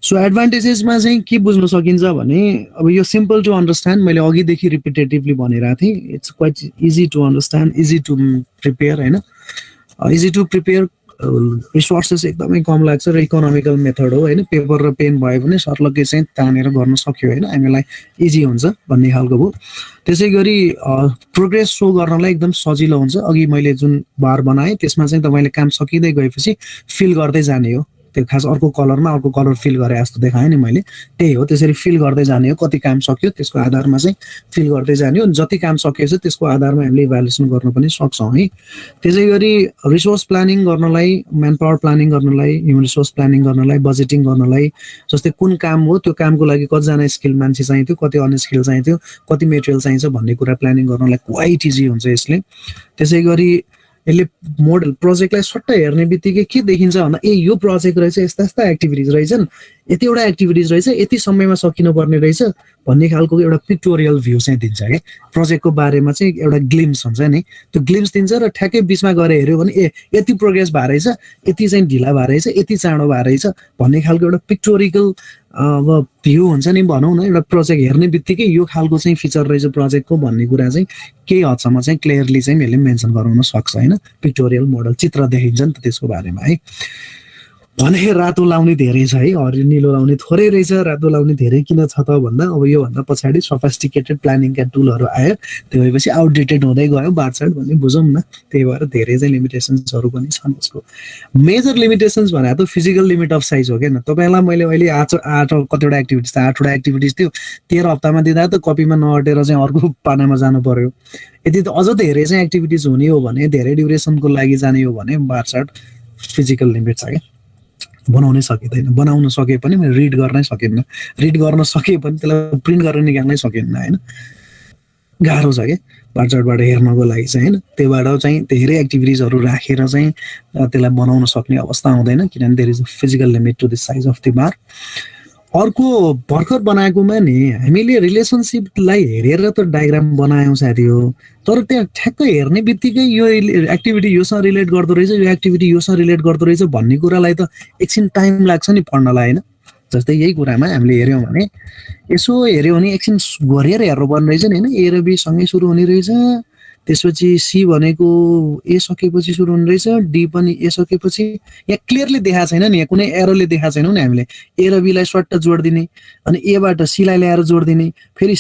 सो एडभान्टेजेसमा चाहिँ के बुझ्न सकिन्छ भने अब यो सिम्पल टु अन्डरस्ट्यान्ड, मैले अघिदेखि रिपिटेटिभली भनिरहेको थिएँ। It's quite easy to understand, easy to prepare होइन। इजी टु प्रिपेयर, रिसोर्सेस एकदमै कम लाग्छ र इकोनोमिकल मेथड हो होइन। पेपर र पेन भयो भने सर्लक्कै चाहिँ तानेर गर्न सक्यो होइन, हामीलाई इजी हुन्छ भन्ने खालको भयो। त्यसै गरी प्रोग्रेस सो गर्नलाई एकदम सजिलो हुन्छ। अघि मैले जुन बार बनाएँ त्यसमा चाहिँ तपाईँले काम सकिँदै गएपछि फिल गर्दै जाने हो। त्यो खास अर्को कलरमा अर्को कलर फिल गरे जस्तो देखाएँ नि मैले, त्यही हो। त्यसरी फिल गर्दै जाने हो। कति काम सक्यो त्यसको आधारमा चाहिँ फिल गर्दै जाने हो। जति काम सकिएछ त्यसको आधारमा हामीले इभ्यालुएसन गर्न पनि सक्छौँ है। त्यसै गरी रिसोर्स प्लानिङ गर्नलाई, म्यान पावर प्लानिङ गर्नलाई, ह्युमन रिसोर्स प्लानिङ गर्नलाई, बजेटिङ गर्नलाई, जस्तै कुन काम हो त्यो कामको लागि कतिजना स्किल मान्छे चाहिन्थ्यो, कति अनस्किल चाहिन्थ्यो, कति मेटेरियल चाहिन्छ भन्ने कुरा प्लानिङ गर्नलाई क्वाइट इजी हुन्छ यसले। त्यसै गरी यसले मोडल प्रोजेक्टलाई सट्टै हेर्ने बित्तिकै के देखिन्छ भन्दा ए यो प्रोजेक्ट रहेछ, यस्ता यस्ता एक्टिभिटिज रहेछन्, यतिवटा एक्टिभिटिज रहेछ, यति समयमा सकिनुपर्ने रहेछ भन्ने खालको एउटा पिक्टोरियल भ्यू चाहिँ दिन्छ क्या। प्रोजेक्टको बारेमा चाहिँ एउटा ग्लिम्स हुन्छ नि, त्यो ग्लिम्स दिन्छ र ठ्याक्कै बिचमा गएर हेऱ्यो भने ए यति प्रोग्रेस भएको रहेछ, यति चाहिँ ढिला भएको रहेछ, यति चाँडो भएको रहेछ भन्ने खालको एउटा पिक्टोरिकल अब भ्यू हुन्छ नि भनौँ न। एउटा प्रोजेक्ट हेर्ने बित्तिकै यो खालको चाहिँ फिचर रहेछ प्रोजेक्टको भन्ने कुरा चाहिँ केही हदसम्म चाहिँ क्लियरली चाहिँ मैले मेन्सन गराउन सक्छ होइन। पिक्टोरियल मोडल चित्र देखिन्छ नि त त्यसको बारेमा है। भने रातो लाउने धेरै छ है, हरियो निलो लाउने थोरै रहेछ, रातो लाउने धेरै किन छ त भन्दा अब योभन्दा पछाडि सफिस्टिकेटेड प्लानिङका टुलहरू आयो, त्यो भएपछि आउटडेटेड हुँदै गयो बारचाड भन्ने बुझौँ न। त्यही भएर धेरै चाहिँ लिमिटेसन्सहरू पनि छन् यसको। मेजर लिमिटेसन्स भने त फिजिकल लिमिट अफ साइज हो क्या। तपाईँलाई मैले अहिले आठ कतिवटा एक्टिभिटिज त 8वटा एक्टिभिटिज थियो, 13 हप्तामा दिँदा त कपीमा नअटेर चाहिँ अर्को पानामा जानु पर्यो। यदि त अझ धेरै चाहिँ एक्टिभिटिज हुने हो भने, धेरै ड्युरेसनको लागि जाने हो भने बारचाड फिजिकल लिमिट छ क्या। बनाउनै सकिँदैन, बनाउन सके पनि रिड गर्नै सकिन्न, रिड गर्न सके पनि त्यसलाई प्रिन्ट गरेर निकाल्नै सकिन्न होइन। गाह्रो छ क्या बारचाडबाट हेर्नको लागि चाहिँ होइन। त्योबाट चाहिँ धेरै एक्टिभिटिजहरू राखेर चाहिँ त्यसलाई बनाउन सक्ने अवस्था हुँदैन, किनभने there is a physical limit to the size of the bar. अर्को भर्खर बनाएकोमा नि हामीले रिलेसनसिपलाई हेरेर त डायग्राम बनायौँ साथी हो, तर त्यहाँ ठ्याक्कै हेर्ने बित्तिकै यो एक्टिभिटी योसँग रिलेट गर्दो रहेछ, यो एक्टिभिटी योसँग रिलेट गर्दो रहेछ भन्ने कुरालाई त एकछिन टाइम लाग्छ नि पढ्नलाई होइन। जस्तै यही कुरामा हामीले हेऱ्यौँ भने यसो हेऱ्यौँ भने एकछिन गरेर हेर्नुपर्ने रहेछ नि होइन। ए र बी सँगै सुरु हुने रहेछ, त्यसपछि सी भनेको ए सकेपछि सुरु हुने रहेछ, डी पनि ए सकेपछि। यहाँ क्लियरली देखाएको छैन नि, यहाँ कुनै एरोले देखाएको छैनौ नि हामीले। ए र बीलाई स्वाट्ट जोडिदिने अनि एबाट सीलाई ल्याएर जोडिदिने, फेरि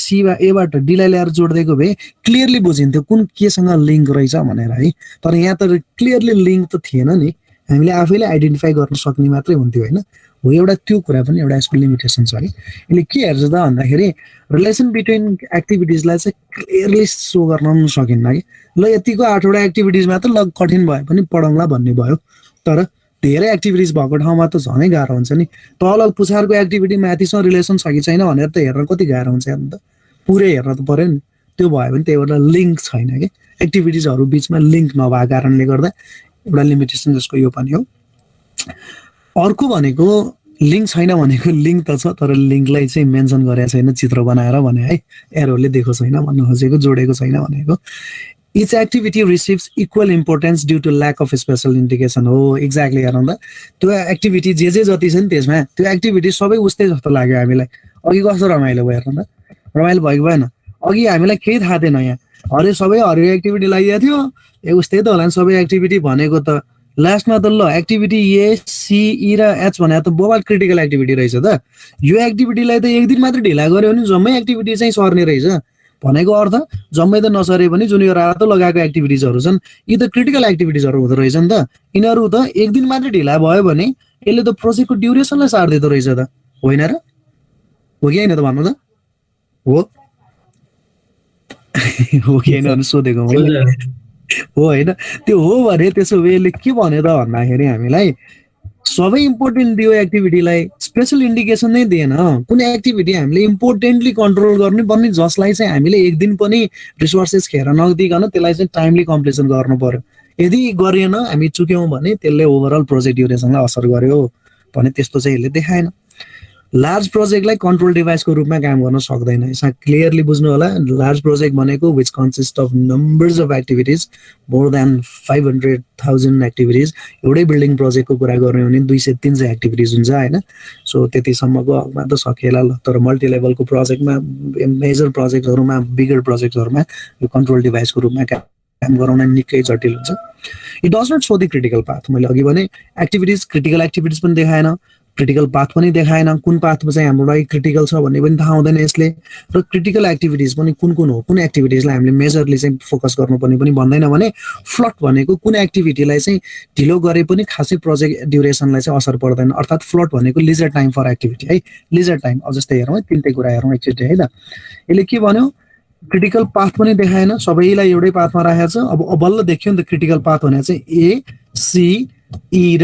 एबाट डीलाई ल्याएर जोडिदिएको भए क्लियरली बुझिन्थ्यो कुन केसँग लिङ्क रहेछ भनेर है। तर यहाँ त क्लियरली लिङ्क त थिएन नि, हामीले आफैले आइडेन्टिफाई गर्न सक्ने मात्रै हुन्थ्यो होइन। हो एउटा त्यो कुरा पनि एउटा यसको लिमिटेसन छ है। यसले के हेर्छ त भन्दाखेरि रिलेसन बिट्विन एक्टिभिटिजलाई चाहिँ क्लियरली सो गर्न पनि सकिन्न कि ल यतिको 8 वटा एक्टिभिटिज मात्र ल कठिन भए पनि पढौँला भन्ने भयो। तर धेरै एक्टिभिटिज भएको ठाउँमा त झनै गाह्रो हुन्छ नि। तल पुछारको एक्टिभिटी माथिसँग रिलेसन छ कि छैन भनेर त हेर्न कति गाह्रो हुन्छ हेर्नु त, पुरै हेर्न त पर्यो नि। त्यो भयो भने त्यही भएर लिङ्क छैन कि, एक्टिभिटिजहरू बिचमा लिङ्क नभएको कारणले गर्दा एउटा लिमिटेसन जसको यो पनि हो। अर्को भनेको लिङ्क छैन भनेको लिङ्क त छ तर लिङ्कलाई चाहिँ मेन्सन गरेको छैन चित्र बनाएर भने है, एरोले दिएको छैन भन्नु खोजेको, जोडेको छैन भनेको। Each activity receives equal importance due to lack of special indication हो। एक्ज्याक्टली हेरौँ त, त्यो एक्टिभिटी जे जति छ नि त्यसमा त्यो एक्टिभिटी सबै उस्तै जस्तो लाग्यो हामीलाई। अघि कस्तो रमाइलो भयो हेर्नु त, रमाइलो भएको भएन। अघि हामीलाई केही थाहा थिएन, यहाँ सबै हरियो एक्टिभिटी लगाइएको थियो, ए उस्तै त होला नि सबै एक्टिभिटी भनेको त। लास्टमा त ल एक्टिभिटी ए सी ई र एच भनेर त बोबाल क्रिटिकल एक्टिभिटी रहेछ त। यो एक्टिभिटीलाई त एक दिन मात्रै ढिला गऱ्यो भने जम्मै एक्टिभिटी चाहिँ सर्ने रहेछ भनेको अर्थ जम्मै त नसरे पनि जुन यो रातो लगाएको एक्टिभिटिजहरू छन् यी त क्रिटिकल एक्टिभिटिजहरू हुँदो रहेछ नि त। यिनीहरू त एक दिन मात्रै ढिला भयो भने यसले त प्रोजेक्टको ड्युरेसनलाई सार्दिँदो रहेछ त, होइन र? हो कि होइन त भन्नु त? हो हो कि होइन सोधेको मैले, हो होइन? त्यो हो भने त्यसो भए यसले के भन्यो त भन्दाखेरि हामीलाई सबै इम्पोर्टेन्ट दियो एक्टिभिटीलाई, स्पेसल इन्डिकेसन नै दिएन। कुनै एक्टिभिटी हामीले इम्पोर्टेन्टली कन्ट्रोल गर्नु पर्ने जसलाई चाहिँ हामीले एक दिन पनि रिसोर्सेस खेर नदिकन त्यसलाई चाहिँ टाइमली कम्प्लिसन गर्नु पर्यो। यदि गरिएन हामी चुक्यौँ भने त्यसले ओभरअल प्रोजेक्ट ड्युरेसनलाई असर गर्यो भने त्यस्तो चाहिँ यसले देखाएन। लार्ज प्रोजेक्टलाई कन्ट्रोल डिभाइसको रूपमा काम गर्न सक्दैन। यसमा क्लियरली बुझ्नु होला, लार्ज प्रोजेक्ट भनेको which consist of numbers of activities, more than 500,000 activities. एउटै बिल्डिङ प्रोजेक्टको कुरा गर्ने हो भने 200-300 एक्टिभिटिज हुन्छ होइन। सो त्यतिसम्मको हकमा त सकिएला ल। तर मल्टिलेभलको प्रोजेक्टमा, मेजर प्रोजेक्टहरूमा, बिगर प्रोजेक्टहरूमा यो कन्ट्रोल डिभाइसको रूपमा काम गराउन निकै जटिल हुन्छ। It does not so the critical path. मैले अघि भने एक्टिभिटिज क्रिटिकल एक्टिभिटिज पनि देखाएन, क्रिटिकल पाथ पनि देखाएन। कुन पाथमा चाहिँ हाम्रो लागि क्रिटिकल छ भन्ने पनि थाहा हुँदैन यसले। र क्रिटिकल एक्टिभिटिज पनि कुन कुन हो, कुन एक्टिभिटिजलाई हामीले मेजरली चाहिँ फोकस गर्नुपर्ने पनि भन्दैन भने। फ्लट भनेको कुन एक्टिभिटीलाई चाहिँ ढिलो गरे पनि खासै प्रोजेक्ट ड्युरेसनलाई चाहिँ असर पर्दैन। अर्थात् फ्लट भनेको लिजर टाइम फर एक्टिभिटी है, लिजर टाइम। अब जस्तै हेरौँ है, तिनटै कुरा हेरौँ एकचोटि है त। यसले के भन्यो, क्रिटिकल पाथ पनि देखाएन, सबैलाई एउटै पाथमा राखेको छ। अब बल्ल देखियो नि त क्रिटिकल पाथ भनेको चाहिँ ए सी ई र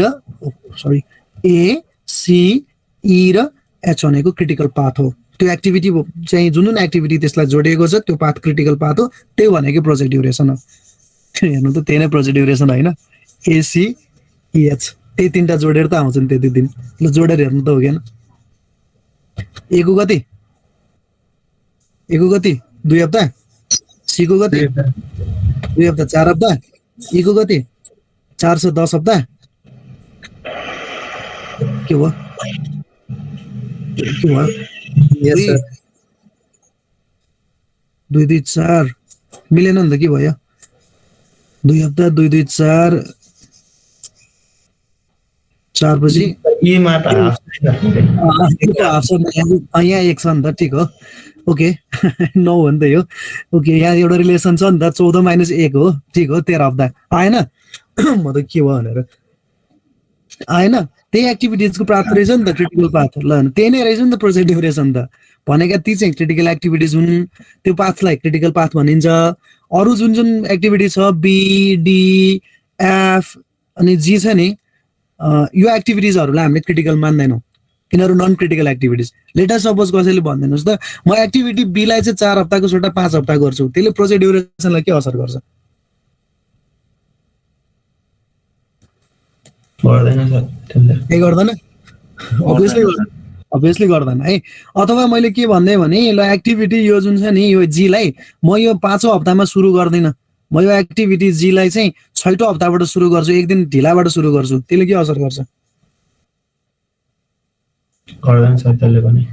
ए सी ई र एच भनेको क्रिटिकल पाथ हो। त्यो एक्टिभिटी चाहिँ जुन जुन एक्टिभिटी त्यसलाई जोडिएको छ त्यो पाथ क्रिटिकल पाथ हो। त्यही भनेको प्रोजेक्ट ड्युरेसन हो। हेर्नु त त्यही नै प्रोजेक्ट ड्युरेसन होइन, एसिएच त्यही तिनवटा जोडेर त आउँछ नि त्यति दिन। ल जोडेर हेर्नु त हो कि 2 हप्ता, सी को कति 2 हप्ता, 4 हप्ता, ई को कति 410 हप्ता। के भयो? यस सर। 2 2 4 मिलेन नि त के भयो? 2 हप्ता 2 2 4 4 पछि यीमा त हाफ यहाँ एक छ नि त, ठिक हो। ओके 9 हो नि त यो। ओके यहाँ एउटा रिलेसन छ नि त, 14 - 1 हो, ठिक हो। 13 हप्ता आएन। म त के भयो भनेर आएन। त्यही एक्टिभिटिजको पाथ रहेछ नि त क्रिटिकल पाथ। ल त्यही नै रहेछ नि त प्रोजेक्ट ड्युरेसन त। भनेका ती चाहिँ क्रिटिकल एक्टिभिटिज हुन्, त्यो पाथलाई क्रिटिकल पाथ भनिन्छ। अरू जुन जुन एक्टिभिटी छ बी डी एफ अनि जी छ नि, यो एक्टिभिटिजहरूलाई हामीले क्रिटिकल मान्दैनौँ, यिनीहरू non critical activities. Later suppose कसैले भनिदिनुहोस् त म एक्टिभिटी बीलाई चाहिँ 4 हप्ताको सट्टा 5 हप्ता गर्छु, त्यसले प्रोजेक्ट ड्युरेसनलाई के असर गर्छ? केही गर्दैन, अभियसली गर्दैन है। अथवा मैले के भन्दै भने ल एक्टिभिटी यो जुन छ नि यो जीलाई म यो 5औं हप्तामा सुरु गर्दिनँ, म यो एक्टिभिटी जीलाई चाहिँ 6औं हप्ताबाट सुरु गर्छु, एक दिन ढिलाबाट सुरु गर्छु, त्यसले के असर गर्छ? गर्दैन सर त्यसले पनि।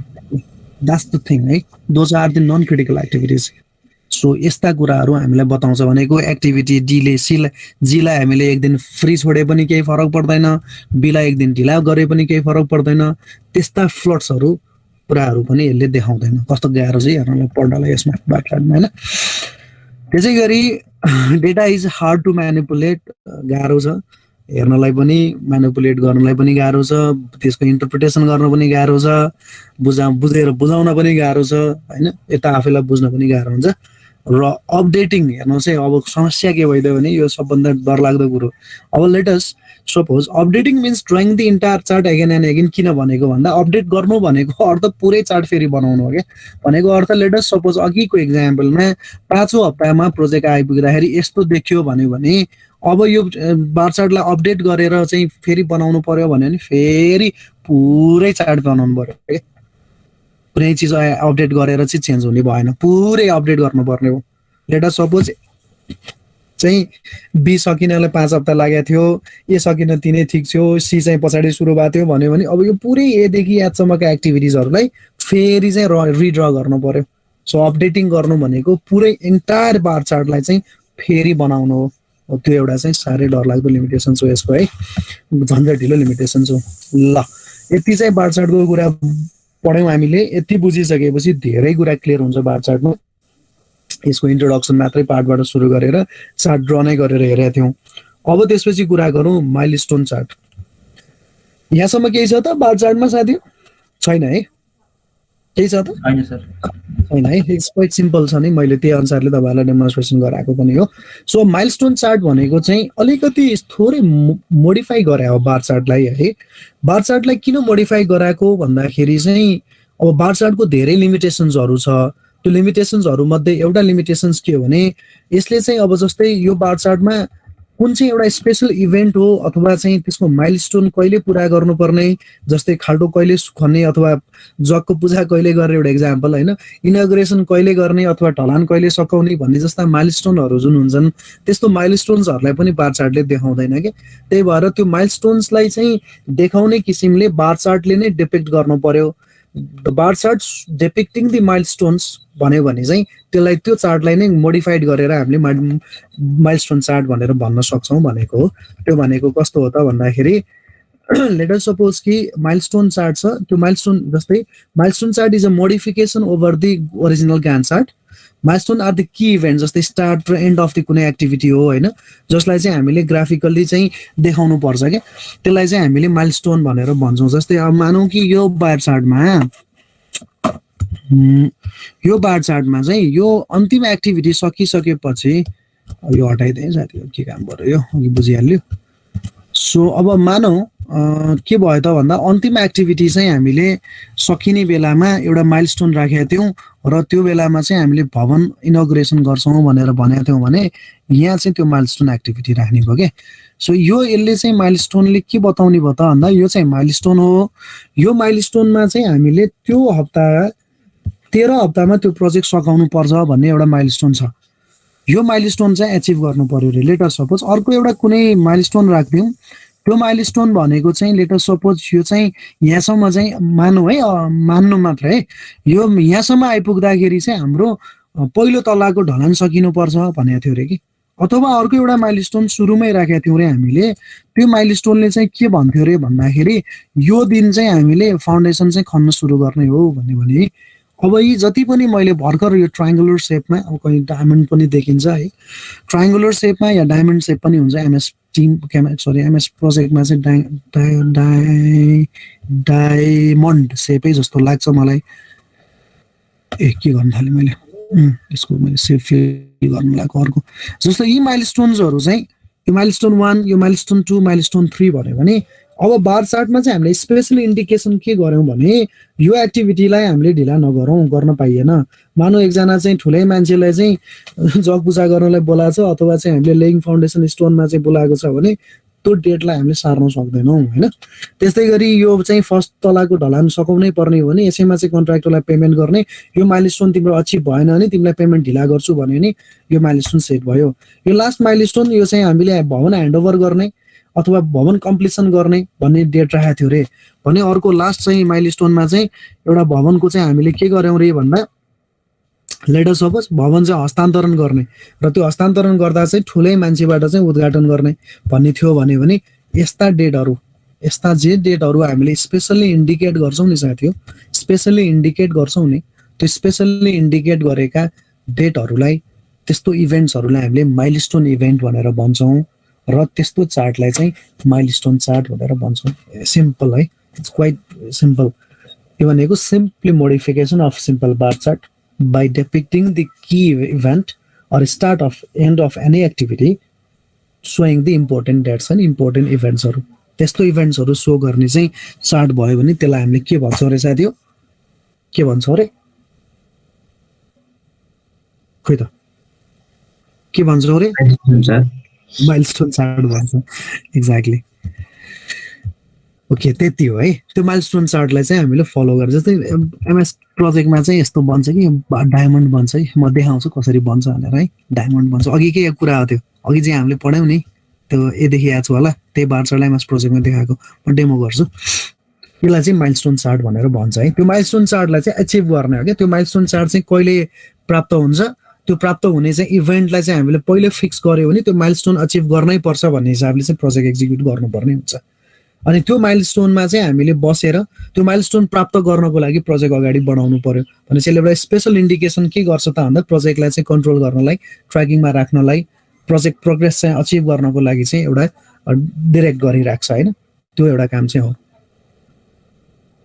That's the thing है। Those are the non-critical activities. So यस्ता कुराहरू हामीलाई बताउँछ भनेको एक्टिभिटी डीले जीलाई हामीले एक दिन फ्री छोडे पनि केही फरक पर्दैन, बीलाई एक दिन ढिला गरे पनि केही फरक पर्दैन। त्यस्ता फ्लट्सहरू कुराहरू पनि यसले देखाउँदैन। कस्तो गाह्रो चाहिँ हेर्नलाई पढ्नलाई यसमा बार चार्टमा हैन। त्यसै गरी data is hard to manipulate, गाह्रो छ हेर्नलाई पनि, म्यानिपुलेट गर्नलाई पनि गाह्रो छ, त्यसको इन्टरप्रिटेसन गर्न पनि गाह्रो छ, बुझेर बुझाउन पनि गाह्रो छ हैन। यता आफैलाई बुझ्न पनि गाह्रो हुन्छ। र अपडेटिङ हेर्नुहोस् है, अब समस्या के भइदियो भने यो सबभन्दा डरलाग्दो कुरो। अब late us suppose updating means drawing the entire chart again and again. किन भनेको भन्दा अपडेट गर्नु भनेको अर्थ पुरै चार्ट फेरि बनाउनु हो क्या। भनेको अर्थ लेट अस सपोज अघिको एक्जाम्पलमा 5औं हप्तामा प्रोजेक्ट आइपुग्दाखेरि यस्तो देखियो भन्यो भने अब यो बार चार्टलाई अपडेट गरेर चाहिँ फेरि बनाउनु पर्यो भने फेरि पुरै चार्ट बनाउनु पर्यो क्या। कुनै चिज अपडेट गरेर चाहिँ चेन्ज हुने भएन, पुरै अपडेट गर्नुपर्ने हो। लेट अस सपोज चाहिँ बी सकिनलाई 5 हप्ता लागेको थियो, ए सकिन 3 ठिक थियो, सी चाहिँ पछाडि सुरु भएको थियो भन्यो भने अब यो पुरै एदेखि एचसम्मका एक्टिभिटिजहरूलाई फेरि चाहिँ रिड्र गर्नु पर्यो। सो अपडेटिङ गर्नु भनेको पुरै इन्टायर बार चार्टलाई चाहिँ फेरि बनाउनु हो। त्यो एउटा चाहिँ साह्रै डरलाग्दो लिमिटेसन छ यसको है, झन्झटिलो लिमिटेसन छ। ल यति चाहिँ बार चार्टको कुरा पढ्यौँ हामीले। यति बुझिसकेपछि धेरै कुरा क्लियर हुन्छ बार चार्टमा। यसको इन्ट्रोडक्सन मात्रै पार्टबाट सुरु गरेर चार्ट ड्र नै गरेर हेरेका थियौँ। अब त्यसपछि कुरा गरौँ माइलस्टोन चार्ट। यहाँसम्म केही छ त बार चार्टमा साथी? छैन है, केही छ त? हैन सर, छैन है, इट्स क्वाइट सिम्पल छ नि। मैले त्यही अनुसारले तपाईँहरूलाई डेमोन्स्ट्रेसन गराएको पनि हो। सो माइलस्टोन चार्ट भनेको चाहिँ अलिकति थोरै मोडिफाई गरे हो बार चार्टलाई है। बार चार्टलाई किन मोडिफाई गराएको भन्दाखेरि चाहिँ अब बार चार्टको धेरै लिमिटेसन्सहरू छ। त्यो लिमिटेसन्सहरू मध्ये एउटा लिमिटेसन्स के हो भने यसले चाहिँ अब जस्तै यो बार चार्टमा कुन चाहिँ एउटा स्पेशल इभेन्ट हो अथवा चाहिँ त्यसको माइलस्टोन कहिले पुरा गर्नुपर्ने, जस्तै खाल्डो कहिले खन्ने अथवा जगको पूजा कहिले गर्ने एउटा इक्जाम्पल हैन, इनअग्रेसन कहिले गर्ने अथवा ढलान कहिले सकाउने भन्ने जस्ता माइलस्टोनहरू जुन हुन्छन् त्यस्तो माइलस्टोन्सहरूलाई पनि बार चार्टले देखाउँदैन के। त्यही भएर त्यो माइलस्टोन्सलाई चाहिँ देखाउने किसिमले बार चार्टले नै डिपिक्ट गर्नु पर्यो। The bar chart depicting the milestones भन्यो भने चाहिँ त्यसलाई त्यो चार्टलाई नै मोडिफाइड गरेर हामीले माइलस्टोन चार्ट भनेर भन्न सक्छौँ भनेको हो। त्यो भनेको कस्तो हो त भन्दाखेरि लेट अस सपोज कि माइलस्टोन चार्ट छ। त्यो माइलस्टोन जस्तै milestone chart is a modification over the original Gantt chart. Milestone are the key event, जस्तै स्टार्ट र एन्ड अफ द कुनै एक्टिभिटी हो हैन, जसलाई चाहिँ हामीले ग्राफिकल्ली चाहिँ देखाउनु पर्छ क्या। त्यसलाई चाहिँ हामीले माइलस्टोन भनेर भन्छौँ। जस्तै अब मानौँ कि यो बार चार्टमा चाहिँ यो अन्तिम एक्टिभिटी सकिसकेपछि, यो हटाइदिएँ साथी, के काम पर्यो यो अघि बुझिहाल्यो। सो अब मानौँ के भयो त भन्दा अन्तिम एक्टिभिटी चाहिँ हामीले सकिने बेलामा एउटा माइलस्टोन राखेका थियौँ र त्यो बेलामा चाहिँ हामीले भवन इनअग्रेसन गर्छौँ भनेर भनेका थियौँ भने यहाँ चाहिँ त्यो माइलस्टोन एक्टिभिटी राख्ने भयो क्या। सो यो यसले चाहिँ माइलस्टोनले के बताउने भयो त भन्दा यो चाहिँ माइलस्टोन हो। यो माइलस्टोनमा चाहिँ हामीले त्यो हप्ता 13 हप्तामा त्यो प्रोजेक्ट सकाउनु पर्छ भन्ने एउटा माइलस्टोन छ। यो माइलस्टोन चाहिँ एचिभ गर्नु पर्यो रे। लेट अस सपोज अर्को एउटा कुनै माइलस्टोन राख्दियौँ। त्यो माइलस्टोन भनेको चाहिँ लेट अस सपोज यो चाहिँ यहाँसम्म चाहिँ मान्नु है, मान्नु मात्र है, यो यहाँसम्म आइपुग्दाखेरि चाहिँ हाम्रो पहिलो तलाको ढलान सकिनुपर्छ भनेको थियो रे कि। अथवा अर्को एउटा माइलस्टोन सुरुमै राखेका थियौँ रे हामीले। त्यो माइलस्टोनले चाहिँ के भन्थ्यो रे भन्दाखेरि यो दिन चाहिँ हामीले फाउन्डेसन चाहिँ खन्न सुरु गर्ने हो भन्ने भने। अब यी जति पनि मैले भर्खर यो ट्रायङ्गुलर सेपमा, अब कहीँ डायमन्ड पनि देखिन्छ है, ट्रायङ्गुलर सेपमा या डायमन्ड सेप पनि हुन्छ। एमएस प्रोजेक्टमा चाहिँ डायमन्ड सेपै जस्तो लाग्छ मलाई। के गर्नु थालेँ मैले, यसको मैले सेप फिल गर्नु लागेको अर्को। जस्तो यी माइलस्टोन्सहरू चाहिँ यो माइलस्टोन 1, यो माइलस्टोन 2, माइलस्टोन 3 भन्यो भने अब बार चार्टमा चाहिँ हामीले स्पेशल इन्डिकेसन के गर्यौँ भने यो एक्टिभिटीलाई हामीले ढिला नगरौँ, गर्न पाइएन। मानौ एकजना चाहिँ ठुलै मान्छेलाई चाहिँ जग पूजा गर्नलाई बोलाएको छ अथवा चाहिँ हामीले लेइङ फाउन्डेसन स्टोनमा चाहिँ बोलाएको छ भने त्यो डेटलाई हामीले सार्न सक्दैनौँ होइन। त्यस्तै गरी यो चाहिँ फर्स्ट तलाको ढलान सकाउनै पर्ने हो भने यसैमा चाहिँ कन्ट्र्याक्टरलाई पेमेन्ट गर्ने। यो माइलस्टोन तिम्रो अचिभ भएन भने तिमीलाई पेमेन्ट ढिला गर्छु भन्यो भने यो माइलस्टोन सेट भयो। यो लास्ट माइलस्टोन यो चाहिँ हामीले भवन ह्यान्डओभर गर्ने अथवा भवन कम्प्लिसन गर्ने भन्ने डेट राखेको थियो रे भने। अर्को लास्ट चाहिँ माइलस्टोनमा चाहिँ एउटा भवनको चाहिँ हामीले के गर्यौँ रे भन्दा लेट अस सपोज भवन चाहिँ हस्तान्तरण गर्ने र त्यो हस्तान्तरण गर्दा चाहिँ ठुलै मान्छेबाट चाहिँ उद्घाटन गर्ने भन्ने थियो भने यस्ता डेटहरू यस्ता जे डेटहरू हामीले स्पेसल्ली इन्डिकेट गर्छौँ नि साथीहरु, स्पेसल्ली इन्डिकेट गर्छौँ नि, त्यो स्पेसल्ली इन्डिकेट गरेका डेटहरूलाई त्यस्तो इभेन्ट्सहरूलाई हामीले माइलस्टोन इभेन्ट भनेर भन्छौँ र त्यस्तो चार्टलाई चाहिँ माइलस्टोन चार्ट भनेर भन्छौँ। सिम्पल है, इट्स क्वाइट सिम्पल। यो भनेको simply modification of simple bar chart by depicting the key event or start of end of any activity showing the important dates and important events हरु। त्यस्तो इभेन्ट्सहरु show गर्ने चाहिँ chart भयो भने त्यसलाई हामीले के भन्छौं रे साथीहरु, के भन्छौं रे? खोइ त के भन्छौं रे? माइलस्टोन चार्ट भन्छौं। एक्ज्याक्टली। ओके, त्यति हो है। त्यो माइलस्टोन चार्टलाई चाहिँ हामीले फलो गर्छ। जस्तै एमएस प्रोजेक्टमा चाहिँ यस्तो बन्छ कि डायमन्ड बन्छ है, म देखाउँछु कसरी बन्छ भनेर है। डायमन्ड बन्छ, अघिकै यो कुरा हो त्यो, अघि चाहिँ हामीले पढ्यौं नि त्यो एदेखि याद छ होला, त्यही बार चार्टलाई एमएस प्रोजेक्टमा देखाएको, म डेमो गर्छु। यसलाई चाहिँ माइलस्टोन चार्ट भनेर भन्छ है। त्यो माइलस्टोन चार्टलाई चाहिँ अचिभ गर्ने हो क्या। त्यो माइलस्टोन चार्ट चाहिँ कहिले प्राप्त हुन्छ, त्यो प्राप्त हुने चाहिँ इभेन्टलाई चाहिँ हामीले पहिले फिक्स गर्यो भने त्यो माइलस्टोन अचिभ गर्नै पर्छ भन्ने हिसाबले चाहिँ प्रोजेक्ट एक्जिक्युट गर्नुपर्ने हुन्छ। अनि त्यो माइलस्टोनमा चाहिँ हामीले बसेर त्यो माइलस्टोन प्राप्त गर्नको लागि प्रोजेक्ट अगाडि बढाउनु पर्यो भनेपछि यसले एउटा स्पेशल इन्डिकेसन के गर्छ त भन्दा प्रोजेक्टलाई चाहिँ कन्ट्रोल गर्नलाई, ट्र्याकिङमा राख्नलाई, प्रोजेक्ट प्रोग्रेस चाहिँ अचिभ गर्नको लागि चाहिँ एउटा डिरेक्ट गरिराख्छ हैन। त्यो एउटा काम चाहिँ हो।